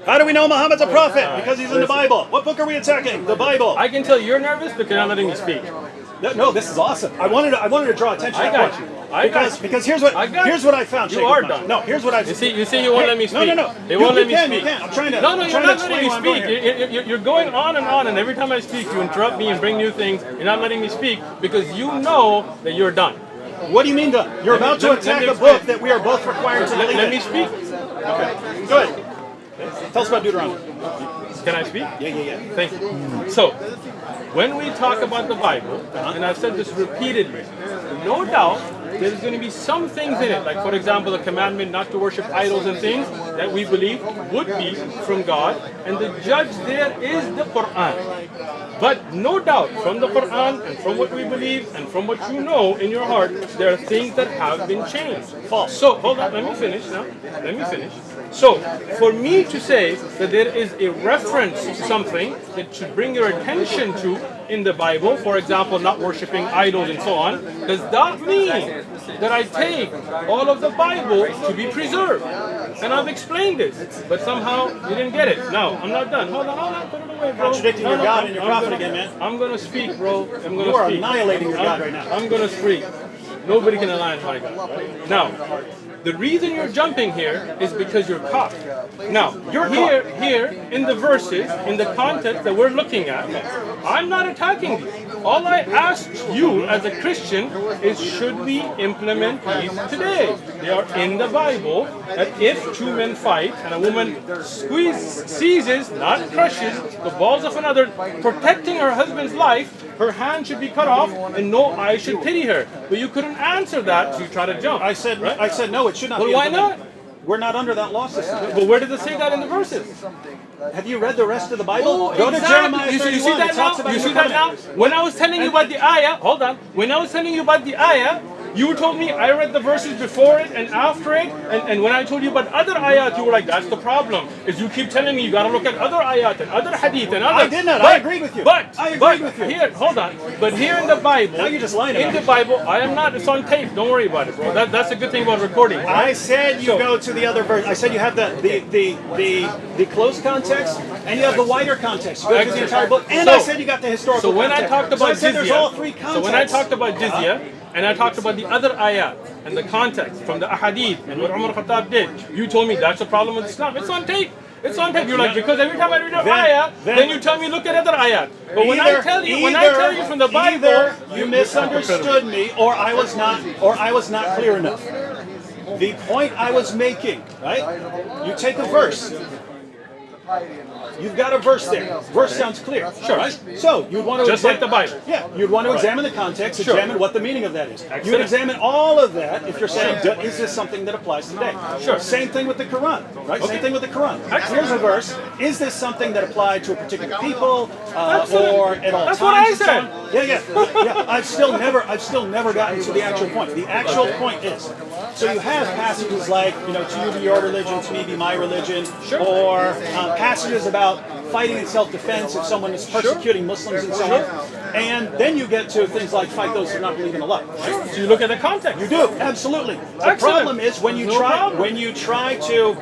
How do we know Muhammad's a prophet? Because he's in the Bible. What book are we attacking? The Bible. I can tell you're nervous because you're not letting me speak. No, this is awesome. I wanted to draw attention. I to got that you. point. I got you. Because here's what I got here's you. what I found. You Shaykh are Uthman. done. No, here's what I. You see, you won't let me speak. No. They won't let me You speak. can. I'm trying to. No, I'm you're trying not to letting me explain why I'm speak. going here. You're going on, and every time I speak, you interrupt me and bring new things. You're not letting me speak because you know that you're done. What do you mean done? You're about to let attack me a explain. book that we are both required to believe Let in. me speak. Okay. Go ahead. Tell us about Deuteronomy. Can I speak? Yeah. Thank you. So, when we talk about the Bible, and I've said this repeatedly, no doubt there's going to be some things in it, like for example the commandment not to worship idols and things that we believe would be from God, and the judge there is the Quran. But no doubt, from the Quran and from what we believe and from what you know in your heart, there are things that have been changed. False. So, hold on, let me finish now. Let me finish. So, for me to say that there is a reference to something that should bring your attention to in the Bible, for example, not worshiping idols and so on, does that mean that I take all of the Bible to be preserved? And I've explained this, but somehow you didn't get it. No, I'm not done. Hold on, put it away, bro. Contradicting your God and your prophet again, man. I'm gonna speak, bro. I'm gonna You are speak. annihilating your God right now. I'm gonna speak. Nobody can align my God. Right? Now, the reason you're jumping here is because you're caught. Now, you're here in the verses, in the context that we're looking at. I'm not attacking these. All I asked you as a Christian is, should we implement these today? They are in the Bible, that if two men fight and a woman seizes, not crushes, the balls of another, protecting her husband's life, her hand should be cut off and no eye should pity her. But you couldn't answer that, so you try to jump. I said no. It should not. Well, be why implemented. not? We're not under that law system. But where does it say that in the verses? Have you read the rest of the Bible? Oh, Go to exactly. Jeremiah You 31. see that It talks now? about You the see that now? covenant. When I was telling you about the ayah, hold on. When I was telling you about the ayah, you told me I read the verses before it and after it, and when I told you about other ayat, you were like, that's the problem. Is you keep telling me you gotta look at other ayat and other hadith and other. I did not. I agreed with you. I agreed with you. Here, hold on. But here in the Bible, Now you're just lying about in the it. Bible, I am not. It's on tape. Don't worry about it, bro. That's a good thing about recording. I said you go to the other verse. I said you have the close context and you have the wider context. You go to the entire book. And I said you got the historical So when I context. talked So about I said there's all three jizya, contexts. so when I talked about jizya, and I talked about the other ayat and the context from the ahadith and what Umar Khattab did, you told me that's a problem with Islam. It's on tape. It's on tape. You're like, because every time I read an ayah, then you tell me look at other ayat. But when I tell you from the Bible, either you misunderstood me, or I was not clear enough. The point I was making, right? You take a verse. You've got a verse there. Verse sounds clear. Sure. Right? So you'd want to Just like the Bible. Yeah, you'd want to examine the context, Sure. examine what the meaning of that is. You'd Excellent. examine all of that if you're saying, is this something that applies today? Sure. Same thing with the Quran, right? Okay. Same thing with the Quran. Excellent. Here's a verse. Is this something that applied to a particular people Excellent. or at all That's times? what I and so said. on? Yeah. I've still never gotten to the actual point. The actual point is, so you have passages like, to you be your religion, to me be my religion, Sure. or passages about fighting in self-defense if someone is persecuting Muslims and so on. And then you get to things like fight those who do not believe in Allah. Right? So you look at the context. You do, absolutely. The Excellent. problem is when you No problem. try to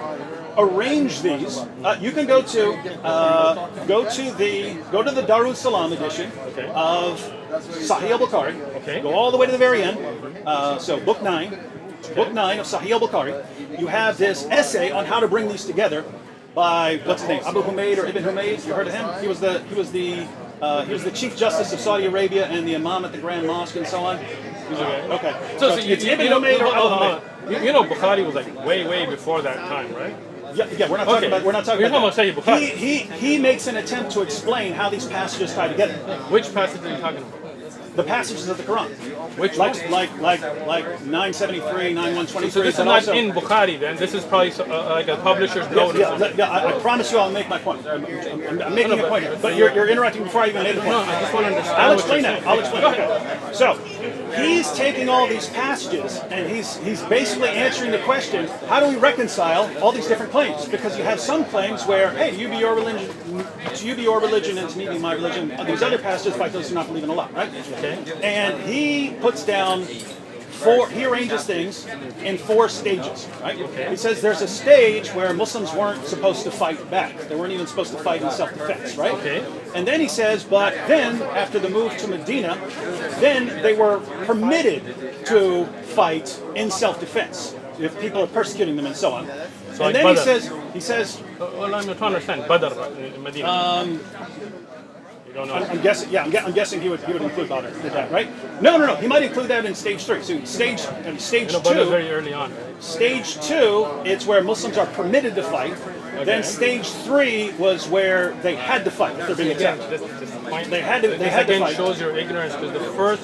arrange these, you can go to the Darus Salam edition Okay. of Sahih al-Bukhari. Okay. Go all the way to the very end. So book 9 of Sahih al-Bukhari. You have this essay on how to bring these together by what's his name, Abu Humayd or Ibn Humayd. You heard of him? He was the Chief Justice of Saudi Arabia and the Imam at the Grand Mosque and so on. Okay. So it's Ibn Humayd or Abu Humayd. you know Bukhari was like way before that time, right? Yeah, we're not talking about. We're not talking We're about. talking about Sahih Bukhari. He makes an attempt to explain how these passages tie together. Which passage are you talking about? The passages of the Quran. Which like one? like 973, 9123. So this is but not also, in Bukhari then. This is probably like a publisher's note. I promise you I'll make my point. I'm making a point here. But you're interrupting before I even made the point. No, I just want to understand. I'll what explain you're that. saying. I'll explain that. So, he's taking all these passages and he's basically answering the question, how do we reconcile all these different claims? Because you have some claims where, hey, you be your religion, and to me be my religion. These other passages fight those who do not believe in Allah, right? Okay. And he puts down he arranges things in 4 stages, right? Okay. He says there's a stage where Muslims weren't supposed to fight back. They weren't even supposed to fight in self-defense, right? Okay. And then he says, but then, after the move to Medina, then they were permitted to fight in self-defense if people are persecuting them and so on. So and like then Badr. he says, Well, I'm trying to understand. Badr in Medina. You don't know. I'm guessing, yeah, I'm guessing he would include Badr with that, right? No. He might include that in stage 3. So stage Badr 2. very early on. Right? Stage 2, it's where Muslims are permitted to fight. Then stage 3 was where they had to fight if they're being Again, attacked. this point. They had to Again fight. shows your ignorance because the first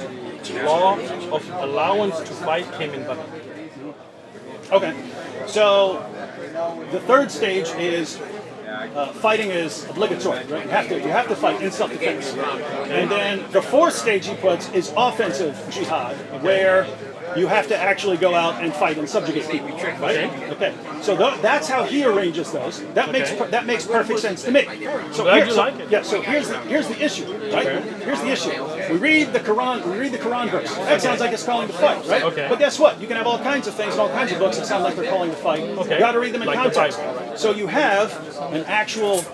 law of allowance to fight came in Badr. Okay, so the third stage is fighting is obligatory, right? You have to fight in self-defense. And then the fourth stage he puts is offensive jihad, where you have to actually go out and fight and subjugate people, right? Okay. So that's how he arranges those. That makes perfect sense to me. So Glad you like it. Yeah. So here's the issue, right? Here's the issue. We read the Quran verse. That sounds like it's calling to fight, right? Okay. But guess what? You can have all kinds of things and all kinds of books that sound like they're calling to fight. Okay. You got to read them in Like the context. Bible. So you have an actual.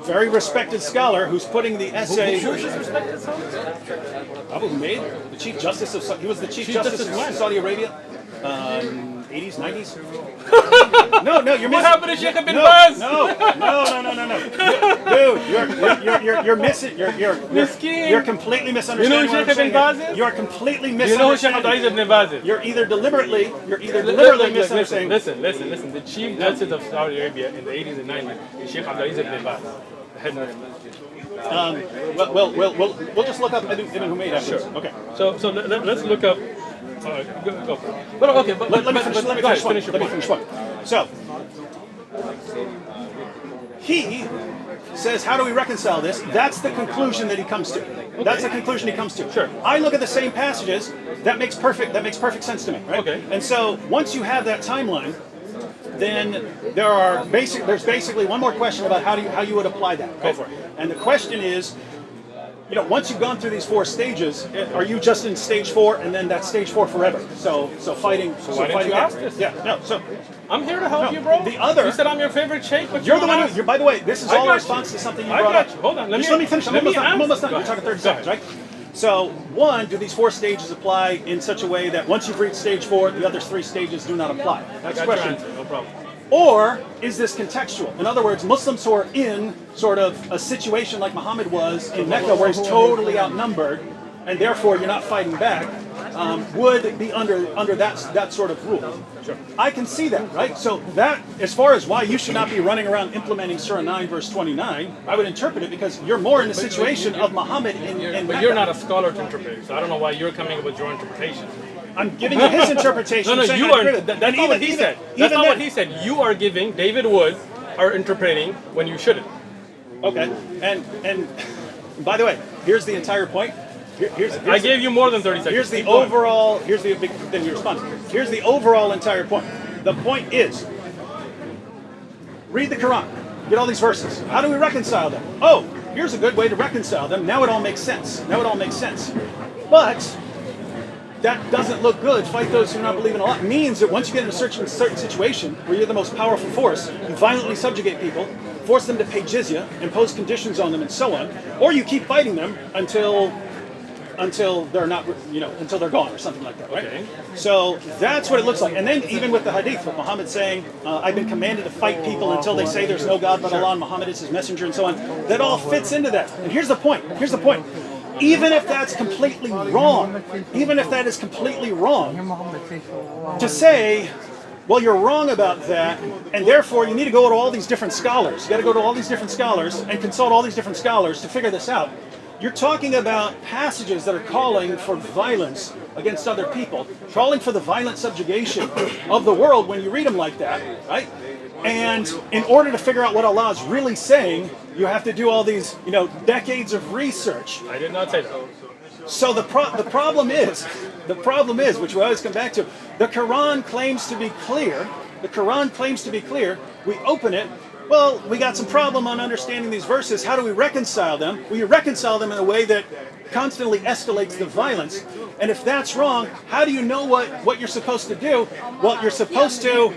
Very respected scholar who's putting the essay. Who's this respected son? Abu Humaid, the Chief Justice of he was the Chief Justice Justice when? of Saudi Arabia, 80s, 90s. No, you're missing. What happened to Shaykh bin No, Baz? no. Dude, you're missing. You're completely misunderstanding. You know who what I'm Shaykh bin saying Baz here. is? You are completely You know who Shaykh misunderstanding. Abdul Aziz ibn Baz is? You're either deliberately Listen, misunderstanding. listen. The Chief Justice of Saudi Arabia in the 80s and 90s is Shaykh Abdul Aziz ibn Baz, the head mufti. We'll just look up Ibn Humayd after this. Okay. So let's look up. Go for it. But okay, but Let me finish one. your point. So, he says, how do we reconcile this? That's the conclusion that he comes to. That's the conclusion he comes to. Sure. I look at the same passages. That makes perfect sense to me, right? Okay. And so, once you have that timeline, then there's basically one more question about how you would apply that. Right? Go for it. And the question is, once you've gone through these 4 stages, are you just in stage 4 and then that's stage 4 forever? So fighting. So why didn't you ask this? Yeah. No. So I'm here to help No, you, bro. the other- You said I'm your favorite sheikh, but you're the don't one. ask. By the way, this is I all a got response you. to something you I brought got up. you. Hold on. Just let me finish. I'm almost done. answer. You're Go talking ahead. 30 Go seconds, ahead. right? So, one, do these 4 stages apply in such a way that once you've reached stage 4, the other 3 stages do not apply? That's the Got your question. answer. No problem. Or is this contextual? In other words, Muslims who are in sort of a situation like Muhammad was in Mecca, where he's totally outnumbered, and therefore you're not fighting back, would be under that sort of rule. Sure. I can see that, right? So that, as far as why you should not be running around implementing Surah 9, verse 29, I would interpret it because you're more in the situation of Muhammad in But Mecca. you're not a scholar to interpret it, so I don't know why you're coming up with your interpretation. I'm giving you his interpretation. No, saying you I are. agree with it. That's And not what he said. That's not what he said. You are giving David Wood are interpreting when you shouldn't. Okay, and by the way, here's the entire point. Here's I gave you more than 30 seconds. Here's the Keep going. overall. Here's the big. Then you respond. Here's the overall entire point. The point is, read the Quran. Get all these verses. How do we reconcile them? Oh, here's a good way to reconcile them. Now it all makes sense. But that doesn't look good. Fight those who do not believe in Allah means that once you get in a certain situation where you're the most powerful force, you violently subjugate people, force them to pay jizya, impose conditions on them, and so on, or you keep fighting them until they're not, until they're gone or something like that, right? Okay. So that's what it looks like. And then even with the hadith, with Muhammad saying, I've been commanded to fight people until they say there's no God but Allah and Muhammad is his messenger and so on, that all fits into that. And here's the point. Even if that's completely wrong, to say, well, you're wrong about that, and therefore you need to go to all these different scholars. You got to go to all these different scholars and consult all these different scholars to figure this out. You're talking about passages that are calling for violence against other people, calling for the violent subjugation of the world when you read them like that, right? And in order to figure out what Allah is really saying, you have to do all these, decades of research. I did not say that. So the problem is, which we always come back to, the Quran claims to be clear. The Quran claims to be clear. We open it. Well, we got some problem on understanding these verses. How do we reconcile them? Well, you reconcile them in a way that constantly escalates the violence. And if that's wrong, how do you know what you're supposed to do? Well, you're supposed to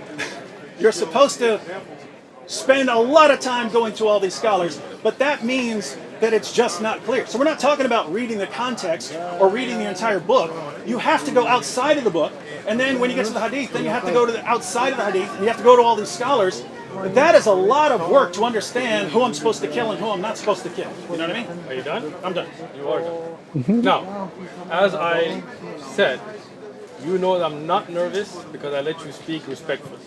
spend a lot of time going to all these scholars, but that means that it's just not clear. So we're not talking about reading the context or reading the entire book. You have to go outside of the book, and then when you get to the hadith, then you have to go to the outside of the hadith, and you have to go to all these scholars. But that is a lot of work to understand who I'm supposed to kill and who I'm not supposed to kill. You know what I mean? Are you done? I'm done. You are done. Now, as I said, you know that I'm not nervous because I let you speak respectfully.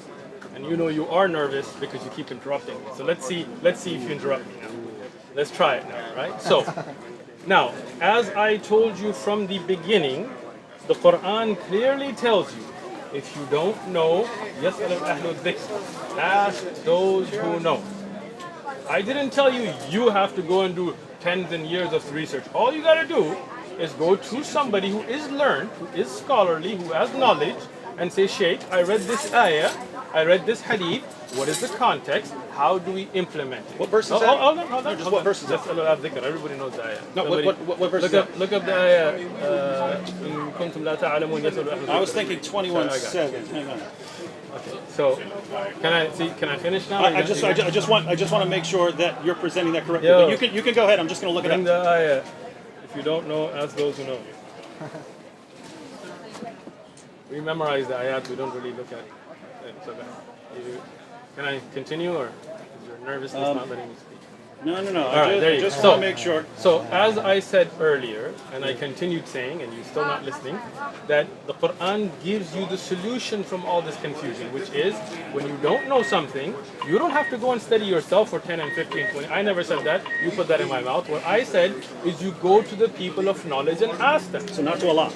And you know you are nervous because you keep interrupting me. So let's see if you interrupt me now. Let's try it now, right? So, now, as I told you from the beginning, the Quran clearly tells you, if you don't know, يَسْأَلُ الْأَهْلُ الذِّكْرِ, ask those who know. I didn't tell you you have to go and do tens and years of research. All you got to do is go to somebody who is learned, who is scholarly, who has knowledge, and say, Shaykh, I read this ayah, I read this hadith, what is the context? How do we implement it? What verse is that? Hold on. No, just what verse is that? Everybody knows the ayah. No, what verse is that? Look up the ayah. إِن كُنتُمْ لَا تَعْلَمُونَ يَسْأَلُ أَهْلُ الذِّكْرِ. I was thinking 21:7. Hang on. Okay, so can I finish now? I just want to make sure that you're presenting that correctly. Yo. But you can go ahead. I'm just going to look it Bring up. the ayah. If you don't know, ask those who know. We memorize the ayat, we don't really look at it. So can I continue, or is your nervousness not letting me speak? No. Right, I just want to make sure. So as I said earlier, and I continued saying, and you're still not listening, that the Quran gives you the solution from all this confusion, which is, when you don't know something, you don't have to go and study yourself for 10 and 15, 20. I never said that. You put that in my mouth. What I said is you go to the people of knowledge and ask them. So not to Allah.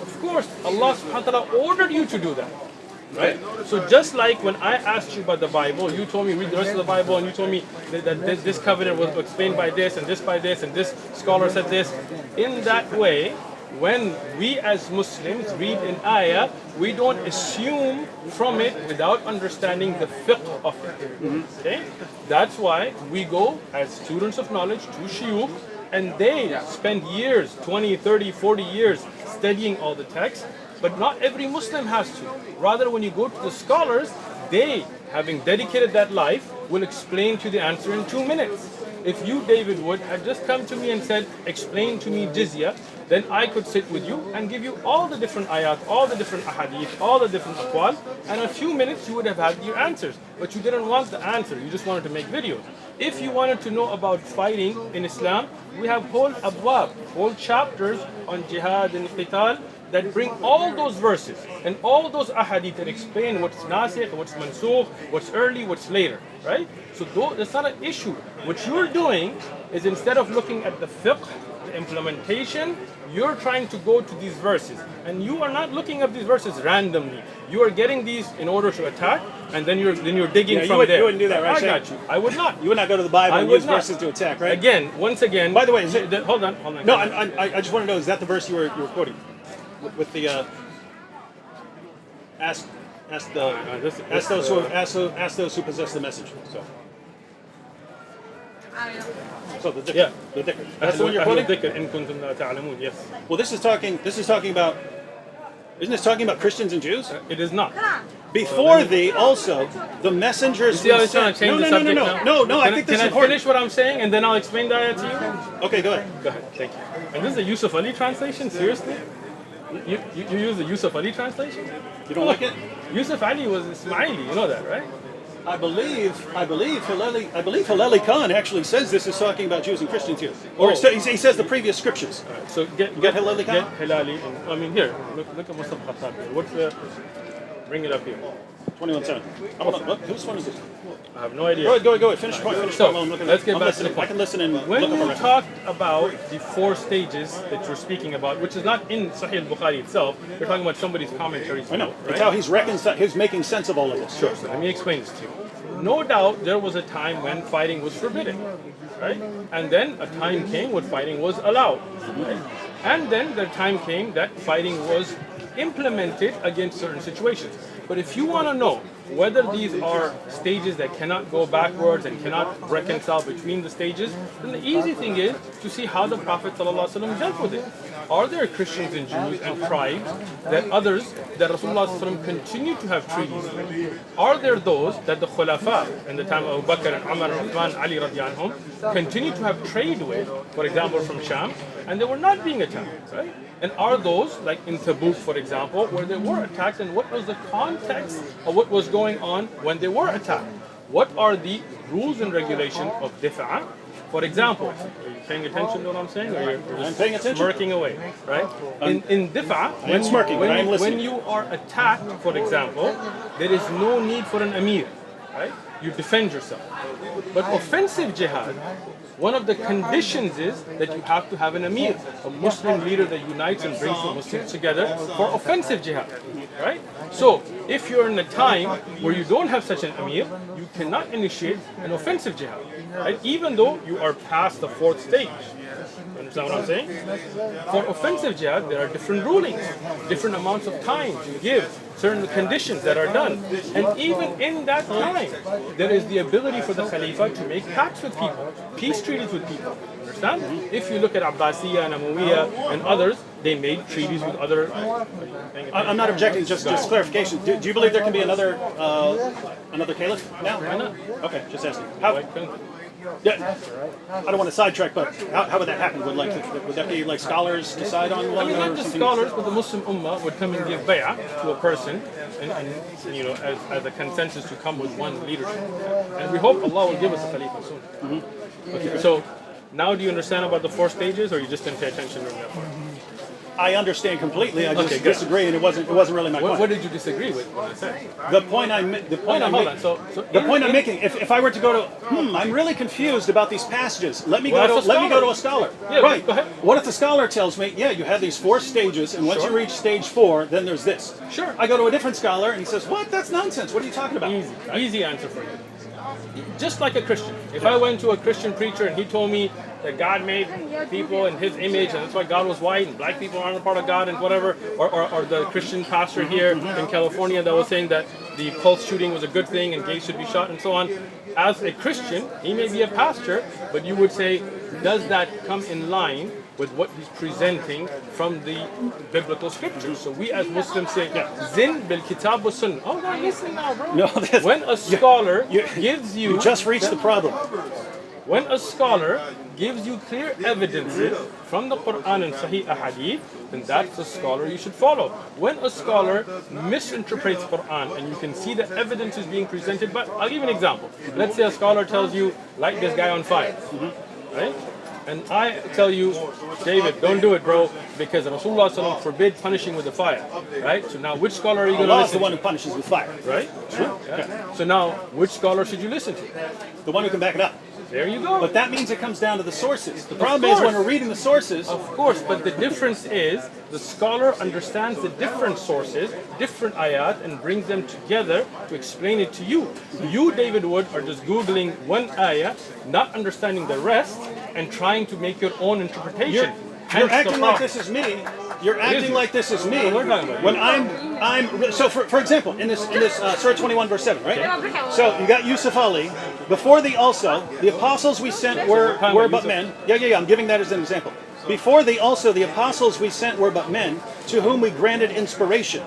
Of course, Allah subhanahu wa ta'ala ordered you to do that. Right? So just like when I asked you about the Bible, you told me read the rest of the Bible, and you told me that this covenant was explained by this, and this by this, and this scholar said this. In that way, when we as Muslims read an ayah, we don't assume from it without understanding the fiqh of it. Okay? That's why we go as students of knowledge to shuyukh, and they spend years, 20, 30, 40 years studying all the texts. But not every Muslim has to. Rather, when you go to the scholars, they, having dedicated that life, will explain to the answer in 2 minutes. If you, David Wood, had just come to me and said, explain to me jizya, then I could sit with you and give you all the different ayat, all the different ahadith, all the different aqwal, and in a few minutes you would have had your answers. But you didn't want the answer, you just wanted to make videos. If you wanted to know about fighting in Islam, we have whole abwab, whole chapters on jihad and qital, that bring all those verses and all those ahadith that explain what's nasikh, what's mansukh, what's early, what's later, right? So that's not an issue. What you're doing is, instead of looking at the fiqh, the implementation, you're trying to go to these verses. And you are not looking at these verses randomly. You are getting these in order to attack, and then you're digging from there. You wouldn't do that, right? I got you. I would not. You would not go to the Bible and use verses to attack, right? Again, once again. By the way, is it, hold on. No, I just want to know, is that the verse you were quoting? With the ask those who possess the message. So the dhikr. Yeah. The dhikr. That's the one you're quoting? Yes. Well, this is talking about. Isn't this talking about Christians and Jews? It is not. Before thee, also the messengers. You see how he's trying to change the subject now? No. I think this is important. Can I finish what I'm saying, and then I'll explain the ayah to you? Okay, go ahead. Go ahead. Thank you. And this is the Yusuf Ali translation. Seriously? You use the Yusuf Ali translation? You don't like it? Yusuf Ali was Ismaili, you know that, right? I believe Hilleli Khan actually says this is talking about Jews and Christians here. Or he says the previous scriptures. Right, so get Hilleli Khan? Get Hilali. I mean, here, look at Mustafa Khattab here. Bring it up here. 21:7. Whose phone is this? I have no idea. Go ahead. Finish the point. So, let's get back to the I point. can listen and When look up you a talk about the 4 stages that you're speaking about, which is not in Sahih al-Bukhari itself, you're talking about somebody's commentaries. I know. Right? It's how he's making sense of all of this. Sure. So let me explain this to you. No doubt there was a time when fighting was forbidden, right? And then a time came when fighting was allowed, right? And then the time came that fighting was implemented against certain situations. But if you want to know whether these are stages that cannot go backwards and cannot reconcile between the stages, then the easy thing is to see how the Prophet ﷺ dealt with it. Are there Christians and Jews and tribes that Rasulullah ﷺ continue to have treaties with? Are there those that the Khulafa in the time of Abu Bakr and Umar and Uthman, Ali radiallahu anhum, continue to have trade with, for example from Sham, and they were not being attacked, right? And are those, like in Tabuk for example, where they were attacked, and what was the context of what was going on when they were attacked? What are the rules and regulations of difa'? For example, are you paying attention to what I'm saying? Or you're just I'm paying attention. smirking away, right? In difa', I'm smirking, but I'm listening. when you are attacked, for example, there is no need for an amir, right? You defend yourself. But offensive jihad, one of the conditions is that you have to have an amir, a Muslim leader that unites and brings the Muslims together for offensive jihad, right? So, if you're in a time where you don't have such an amir, you cannot initiate an offensive jihad, right? Even though you are past the 4th stage. You understand what I'm saying? For offensive jihad, there are different rulings, different amounts of time to give, certain conditions that are done. And even in that time, there is the ability for the Khalifa to make pacts with people, peace treaties with people. Understand? If you look at Abbasiyya and Umayyah and others, they made treaties with other... I'm not objecting, just clarification. Do you believe there can be another caliph now? Why not? Okay, just asking. Why couldn't they? Yeah, I don't want to sidetrack, but how would that happen? Would that be like scholars decide on one? I mean, or not just something? scholars, but the Muslim Ummah would come and give bay'ah to a person, and you know, as a consensus to come with one leadership. And we hope Allah will give us a Khalifa soon. Okay, so now do you understand about the 4 stages, or you just didn't pay attention to that part? I understand completely. I just Okay, good. disagree, and it wasn't really my point. What did you disagree with when I said? The point I'm making. If I were to go to, I'm really confused about these passages. Let me go to a scholar. Yeah, right. go ahead. What if the scholar tells me, yeah, you have these 4 stages, and once you reach stage 4, then there's this. Sure. I go to a different scholar, and he says, what? That's nonsense. What are you talking about? Easy answer for you. Just like a Christian. If I went to a Christian preacher and he told me that God made people in His image, and that's why God was white, and black people aren't a part of God, and whatever, or the Christian pastor here in California that was saying that the pulse shooting was a good thing and gays should be shot and so on. As a Christian, he may be a pastor, but you would say, does that come in line with what he's presenting from the biblical scriptures? So we as Muslims say, Zin bil kitab wa sunnah. Oh, no, listen now, bro. No, when a scholar gives you... You just reached the problem. When a scholar gives you clear evidences from the Quran and Sahih Ahadith, then that's a scholar you should follow. When a scholar misinterprets Quran and you can see the evidence is being presented, but I'll give you an example. Let's say a scholar tells you, light this guy on fire, right? And I tell you, David, don't do it, bro, because Rasulullah ﷺ forbid punishing with the fire, right? So now, which scholar are you going to Allah listen is the one to? who punishes with fire. Right? True. Yeah. So now, which scholar should you listen to? The one who can back it up. There you go. But that means it comes down to the sources. The problem is when we're reading the sources. Of course, but the difference is the scholar understands the different sources, different ayat, and brings them together to explain it to you. You, David Wood, are just Googling one ayah, not understanding the rest, and trying to make your own interpretation. You're acting like this is me. You're acting like this is me. When I'm so for example, in this Surah 21 verse 7, right? So you got Yusuf Ali. Before the apostles we sent were but men. Yeah. I'm giving that as an example. Before the apostles we sent were but men, to whom we granted inspiration.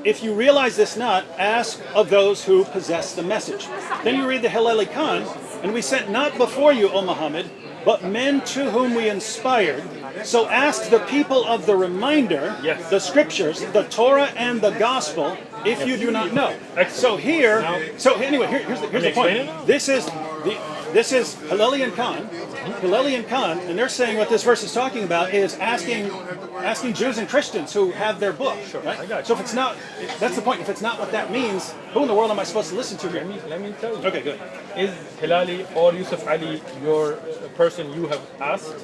If you realize this not, ask of those who possess the message. Then you read the Hilali Khan, and we sent not before you, O Muhammad, but men to whom we inspired. So ask the people of the reminder, the scriptures, the Torah and the gospel, if you do not know. So anyway, here's the point. This is This is Hillelian Khan, and they're saying what this verse is talking about is asking Jews and Christians who have their book. Sure, right? I got you. So if it's not, that's the point. If it's not what that means, who in the world am I supposed to listen to here? Let me tell you. Okay, good. Is Hilali or Yusuf Ali your person you have asked?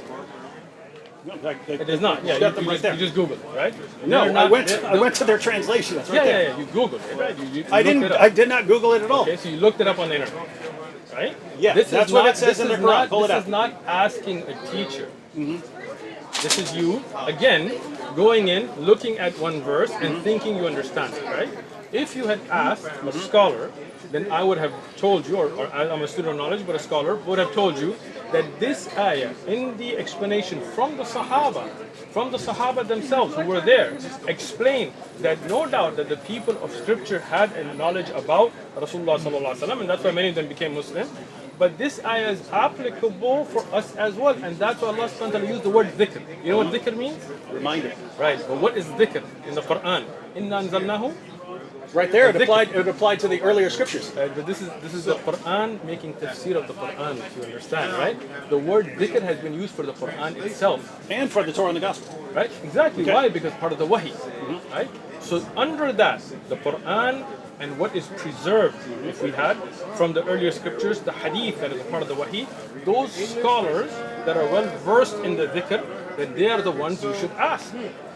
No, It is not. Yeah, got them right there. you just Googled it, right? No, They're not- I went to their translation. That's right there. Yeah. You Googled it, right? You I looked didn't. it up. I did not Google it at all. Okay, so you looked it up on the internet, right? Yeah, This that's is what not, it says this in the is Quran. not- Pull it This out. is not asking a teacher. This is you, again, going in, looking at one verse and thinking you understand it, right? If you had asked a scholar, then I would have told you, or I'm a student of knowledge, but a scholar would have told you that this ayah, in the explanation from the Sahaba themselves who were there, explained that no doubt that the people of Scripture had a knowledge about Rasulullah sallallahu alaihi wasallam, and that's why many of them became Muslim. But this ayah is applicable for us as well, and that's why Allah subhanahu wa ta'ala used the word dhikr. You know what dhikr means? Reminder. Right, but what is dhikr in the Quran? Inna anzalnahu. Right there, it Dhikr. applied to the earlier scriptures. But this is the Quran making tafsir of the Quran, if you understand, right? The word dhikr has been used for the Quran itself, And for the Torah and the Gospel. right? Exactly. Okay. Why? Because part of the wahi, right? So under that, the Quran and what is preserved, if we had, from the earlier scriptures, the hadith that is a part of the wahi, those scholars that are well versed in the dhikr, then they are the ones you should ask.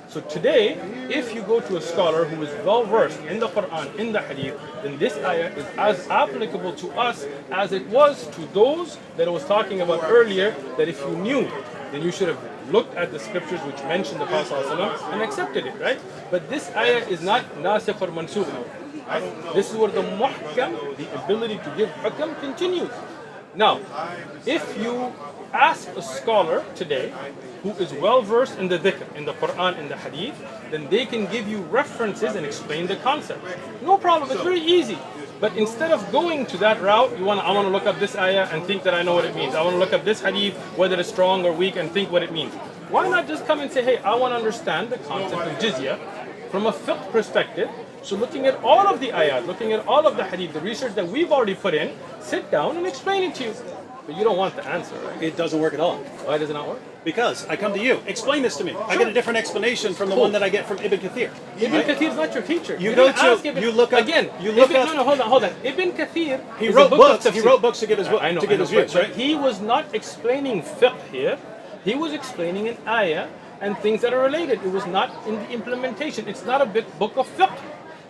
So today, if you go to a scholar who is well versed in the Quran, in the hadith, then this ayah is as applicable to us as it was to those that I was talking about earlier, that if you knew, then you should have looked at the scriptures which mention the Prophet ﷺ and accepted it, right? But this ayah is not nasikh or mansukh. Right? This is where the muhkam, the ability to give hukam, continues. Now, if you ask a scholar today who is well versed in the dhikr, in the Quran, in the hadith, then they can give you references and explain the concept. No problem, it's very easy. But instead of going to that route, I want to look up this ayah and think that I know what it means. I want to look up this hadith, whether it's strong or weak, and think what it means. Why not just come and say, hey, I want to understand the concept of jizya from a fiqh perspective. So looking at all of the ayat, looking at all of the hadith, the research that we've already put in, sit down and explain it to you. But you don't want the answer, right? It doesn't work at all. Why does it not work? Because I come to you. Explain this to me. I get a different explanation from the one that I get from Ibn Kathir. Ibn Kathir is not your teacher. You didn't go to- ask Ibn- you look up- again. you look Ibn, up- No, hold on. Ibn Kathir. He is a wrote book of books. He tafsir. wrote books to get his book, I know, to get his views, but right? he was not explaining fiqh here. He was explaining an ayah and things that are related. It was not in the implementation. It's not a book of fiqh.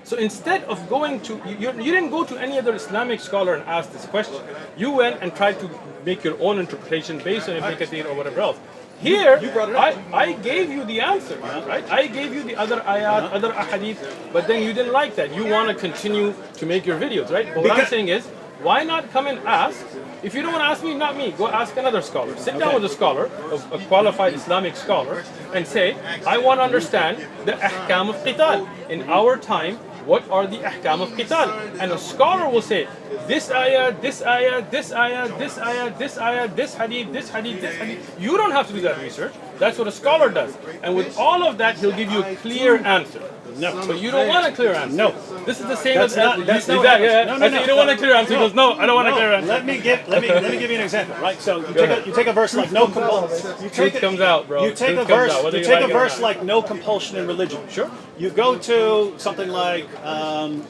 So instead of going to, you didn't go to any other Islamic scholar and ask this question. You went and tried to make your own interpretation based on Ibn Kathir or whatever else. Here, You brought it up. I gave you the answer, right? I gave you the other ayat, other ahadith, but then you didn't like that. You want to continue to make your videos, right? But what I'm Because- saying is, why not come and ask? If you don't want to ask me, not me, go ask another scholar. Sit down with a scholar, a qualified Islamic scholar, and say, I want to understand the ahkam of qital. In our time, what are the ahkam of qital? And a scholar will say, this ayah, this ayah, this ayah, this ayah, this ayah, this hadith, this hadith, this hadith. You don't have to do that research. That's what a scholar does. And with all of that, he'll give you a clear answer. No. But you don't want a clear answer. No. This is the same That's as not- that's not what exactly. happens. Yeah. No, I said, you don't want a clear answer. He goes, no, I don't want a clear answer. Let me give you an example, right? So ahead. you take a verse like no compulsion. You take Truth comes out, bro. You take Truth a comes verse. out, whether You you take like a it or verse not. like no compulsion in religion. Sure. You go to something like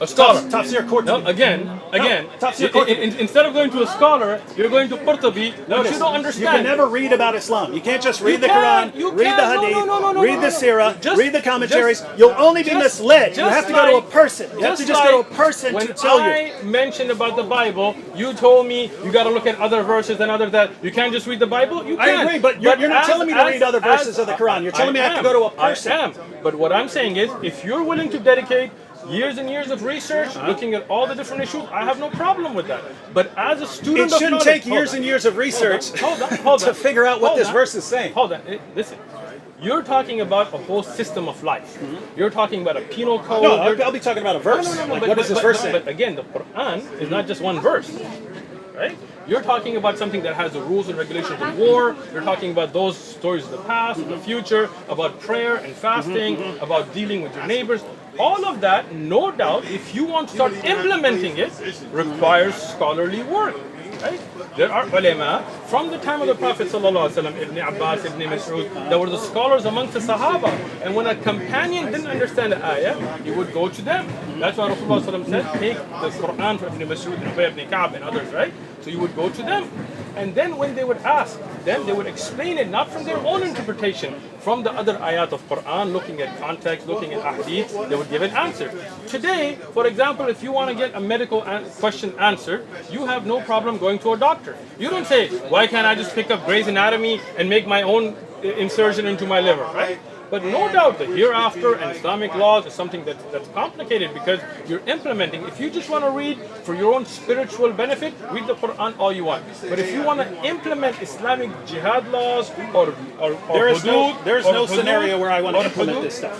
A scholar. Tafsir Qurtubi. No, again. Tafsir Qurtubi. Instead of going to a scholar, you're going to Qurtubi, which Notice, you don't you understand. can never read about Islam. You can't just read You the can, Quran, you read the can. Hadith, No, read the Sirah, Just- read the commentaries. just- You'll only be just- misled. You just have to go to a like- person. You have to just go to a person when to tell you. I mentioned about the Bible, you told me you got to look at other verses and other that. You can't just read the Bible. You I can. agree, but you're not telling me to read other verses of the Quran. You're telling me I have to go to a person. I am. But what I'm saying is, if you're willing to dedicate years and years of research, looking at all the different issues, I have no problem with that. But as a student It of shouldn't knowledge, take hold years on. and years of research Hold to on. figure out what Hold this on. verse is saying. Hold on. Listen. You're talking about a whole system of life. You're talking about a penal code. No, You're- I'll be talking about a verse. Like, but- what does this but- verse but- say? But again, the Quran is not just one verse, right? You're talking about something that has the rules and regulations of war. You're talking about those stories of the past, of the future, about prayer and fasting, about dealing with your neighbors. All of that, no doubt, if you want to start implementing it, requires scholarly work. right? There are ulama from the time of the Prophet sallallahu alaihi wasallam, Ibn Abbas, Ibn Mas'ud, that were the scholars amongst the Sahaba. And when a companion didn't understand the ayah, he would go to them. That's why Rasulullah sallallahu alaihi wasallam said, take the Quran from Ibn Mas'ud, Ibn Ka'b, and others, right? So you would go to them. And then when they would ask, then they would explain it not from their own interpretation, from the other ayat of Quran, looking at context, looking at hadith, they would give an answer. Today, for example, if you want to get a medical question answered, you have no problem going to a doctor. You don't say, why can't I just pick up Grey's Anatomy and make my own insertion into my liver, right? But no doubt the hereafter and Islamic laws is something that's complicated because you're implementing. If you just want to read for your own spiritual benefit, read the Quran all you want. But if you want to implement Islamic jihad laws or there's no hudud, scenario where I want to or implement hudud, this stuff.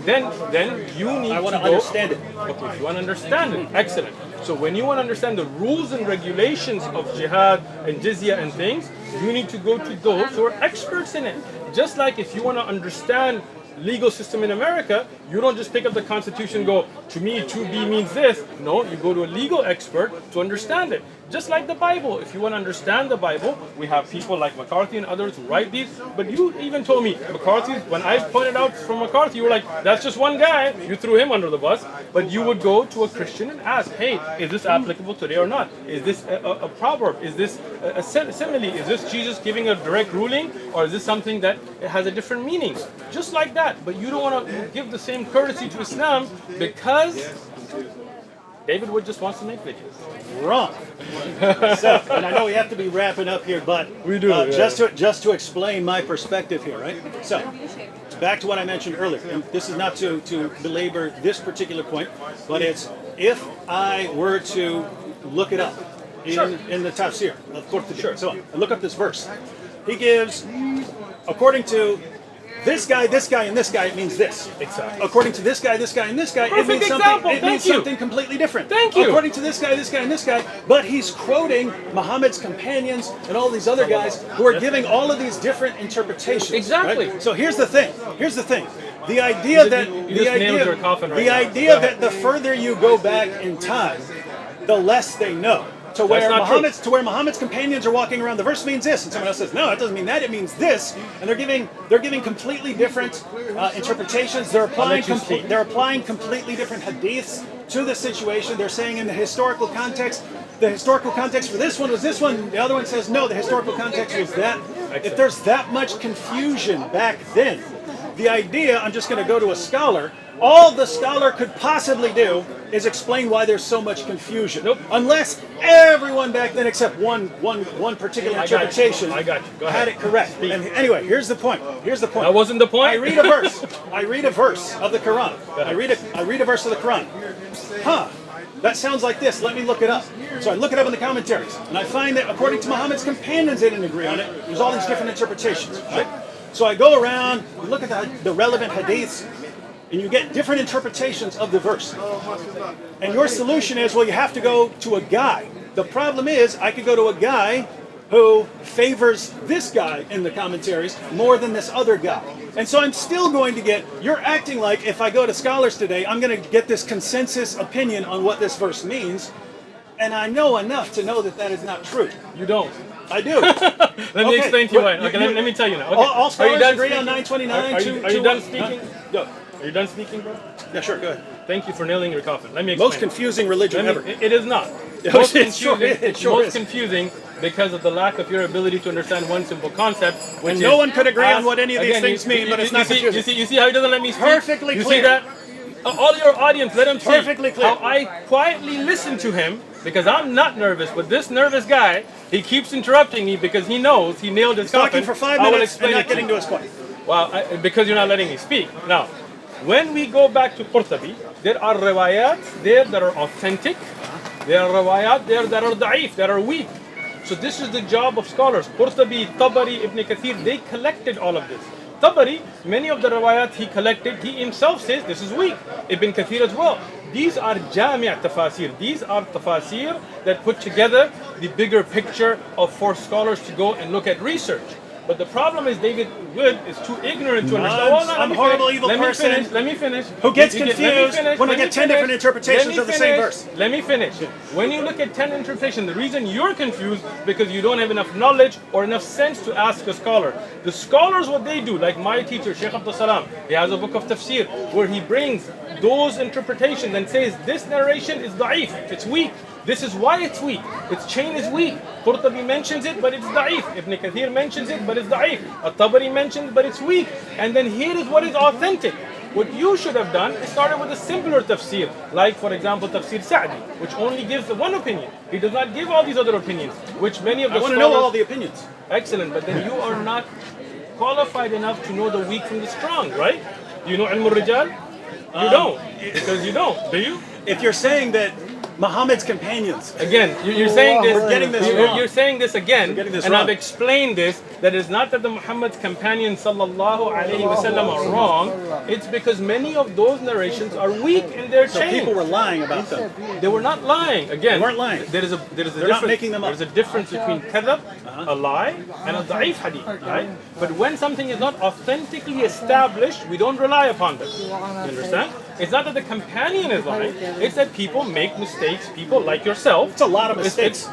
then you need I want to go, understand it. Okay, you want to understand it. Excellent. So when you want to understand the rules and regulations of jihad and jizya and things, you need to go to those who are experts in it. Just like if you want to understand legal system in America, you don't just pick up the Constitution and go, to me 2B means this. No, you go to a legal expert to understand it. Just like the Bible. If you want to understand the Bible, we have people like McCarthy and others who write these. But you even told me, McCarthy, when I pointed out from McCarthy, you were like, that's just one guy. You threw him under the bus. But you would go to a Christian and ask, hey, is this applicable today or not? Is this a proverb? Is this a simile? Is this Jesus giving a direct ruling? Or is this something that has a different meaning? Just like that. But you don't want to give the same courtesy to Islam because David Wood just wants to make videos. Wrong. So, and I know we have to be wrapping up here, but we do, just to explain my perspective here, right? So, back to what I mentioned earlier. And this is not to belabor this particular point, but it's if I were to look it up in the tafsir of Qurtubi, so and look up this verse. He gives, according to this guy, and this guy, it means this. Exactly. According to this guy, and this guy, it means something completely different. Thank you. According to this guy, and this guy, but he's quoting Muhammad's companions and all these other guys who are giving all of these different interpretations. Exactly. Right? So here's the thing. The idea that the further you go back in time, the less they know. To where Muhammad's companions are walking around, the verse means this, and someone else says, no, it doesn't mean that, it means this, and they're giving completely different interpretations. They're applying completely different hadiths to the situation. They're saying in the historical context for this one was this one. The other one says no, the historical context was that. If there's that much confusion back then, the idea, I'm just going to go to a scholar. All the scholar could possibly do is explain why there's so much confusion. Nope. Unless everyone back then, except one particular interpretation, had it correct. And anyway, here's the point. That wasn't the point. I read a verse of the Quran. I read a verse of the Quran. That sounds like this. Let me look it up. So I look it up in the commentaries, and I find that according to Muhammad's companions, they didn't agree on it. There's all these different interpretations. Right? So I go around, look at the relevant hadiths, and you get different interpretations of the verse. And your solution is, well, you have to go to a guy. The problem is, I could go to a guy who favors this guy in the commentaries more than this other guy. And so I'm still going to get, you're acting like if I go to scholars today, I'm going to get this consensus opinion on what this verse means. And I know enough to know that that is not true. You don't. I do. Let me explain to you why. Okay, let me tell you now. Okay. All scholars agree on 929. Are you done speaking? Go. Are you done speaking, bro? Yeah, sure, go ahead. Thank you for nailing your coffin. Let me explain. Most confusing religion ever. It is not. Most confusing because of the lack of your ability to understand one simple concept. When no one could agree on what any of these things mean, but it's not confusing. You see how he doesn't let me speak? Perfectly clear. You see that? All your audience, let him speak. Perfectly clear. How I quietly listen to him because I'm not nervous, but this nervous guy, he keeps interrupting me because he knows he nailed his coffin. Talking for 5 minutes and not getting to his point. Well, because you're not letting me speak. Now, when we go back to Qurtubi, there are riwayat there that are authentic. There are riwayat there that are da'if, that are weak. So this is the job of scholars. Qurtubi, Tabari, Ibn Kathir, they collected all of this. Tabari, many of the riwayat he collected, he himself says this is weak. Ibn Kathir as well. These are jami' tafasir. These are tafasir that put together the bigger picture for scholars to go and look at research. But the problem is David Wood is too ignorant to understand. I'm Let me horrible, finish. evil Let me person finish. Let me finish. who gets Let me confused finish. when I Let me get 10 finish. different interpretations Let me of the same finish. verse. Let me finish. When you look at 10 interpretations, the reason you're confused because you don't have enough knowledge or enough sense to ask a scholar. The scholars, what they do, like my teacher, Shaykh Abdul Salam, he has a book of tafsir where he brings those interpretations and says this narration is da'if, it's weak. This is why it's weak. Its chain is weak. Qurtubi mentions it, but it's da'if. Ibn Kathir mentions it, but it's da'if. At-Tabari mentions it, but it's weak. And then here is what is authentic. What you should have done is started with a simpler tafsir, like for example tafsir Sa'di, which only gives the one opinion. He does not give all these other opinions, which many of the I want to scholars... know all the opinions. Excellent, but then you are not qualified enough to know the weak from the strong, right? Do you know Ilm al-Rijal? You don't, because you don't. Do you? If you're saying that Muhammad's companions, Again, you're saying this. We're getting this you're, wrong. you're saying this again, getting this and wrong. I've explained this. That is not that the Muhammad's companions sallallahu alaihi wasallam are wrong. It's because many of those narrations are weak in their so chain. people were lying about them. They were not lying. Again, They weren't lying. There is a They're difference. not making them up. There's a difference between kadhab, a lie, and a da'if hadith. Right? But when something is not authentically established, we don't rely upon them. You understand? It's not that the companion is lying. It's that people make mistakes. People like yourself. It's a lot of mistakes.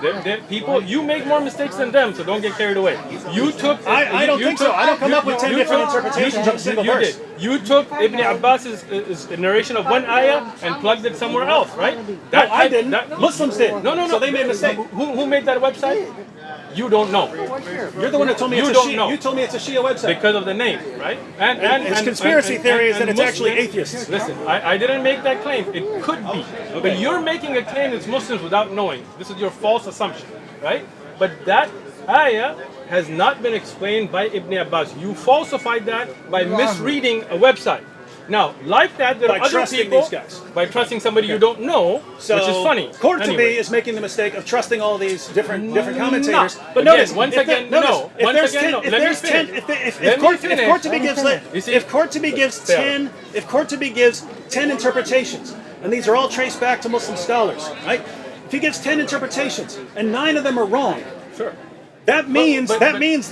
People, you make more mistakes than them, so don't get carried away. You took. I don't think so. I don't come up with 10 different interpretations of a single verse. Did. You took Ibn Abbas's narration of one ayah and plugged it somewhere else, right? No, I didn't. Muslims did. No. So they made a mistake. Who made that website? You don't know. You're the one that told me You it's a don't Shia. know. You told me it's a Shia website. Because of the name, right? And his conspiracy theory is that it's actually atheists. Listen, I didn't make that claim. It could be. But you're making a claim it's Muslims without knowing. This is your false assumption, right? But that ayah has not been explained by Ibn Abbas. You falsified that by misreading a website. Now, like that, there are By other trusting people these guys. by trusting somebody you don't know, So which is funny. Qurtubi Anyway. is making the mistake of trusting all these different commentators. No. But Again, notice, once if again, there- notice, no. If Once there's again, 10, no. if Let me there's 10, finish. if Let me finish. Qurtubi gives You see- if Qurtubi gives Fair. 10, if Qurtubi gives 10 interpretations, and these are all traced back to Muslim scholars, right? If he gives 10 interpretations and 9 of them are wrong, Sure. that means but-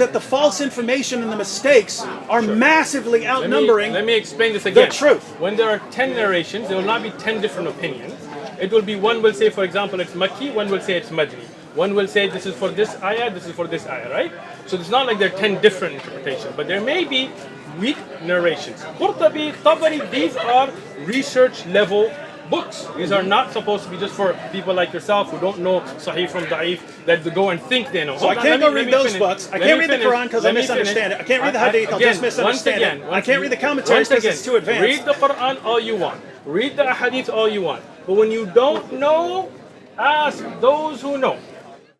that the false information and the mistakes are massively outnumbering. Let me explain this again. truth. When there are 10 narrations, there will not be 10 different opinions. It will be one will say, for example, it's Makki, one will say it's Madni. One will say this is for this ayah, this is for this ayah, right? So it's not like there are 10 different interpretations, but there may be weak narrations. Qurtubi, Tabari, these are research level books. These are not supposed to be just for people like yourself who don't know Sahih from Da'if, that go and think they know. So I can't go read those books. I can't read the Quran because I misunderstand it. I can't read the Hadith. I'll just misunderstand it. I can't read the commentaries because it's too advanced. Read the Quran all you want. Read the Hadith all you want. But when you don't know, ask those who know.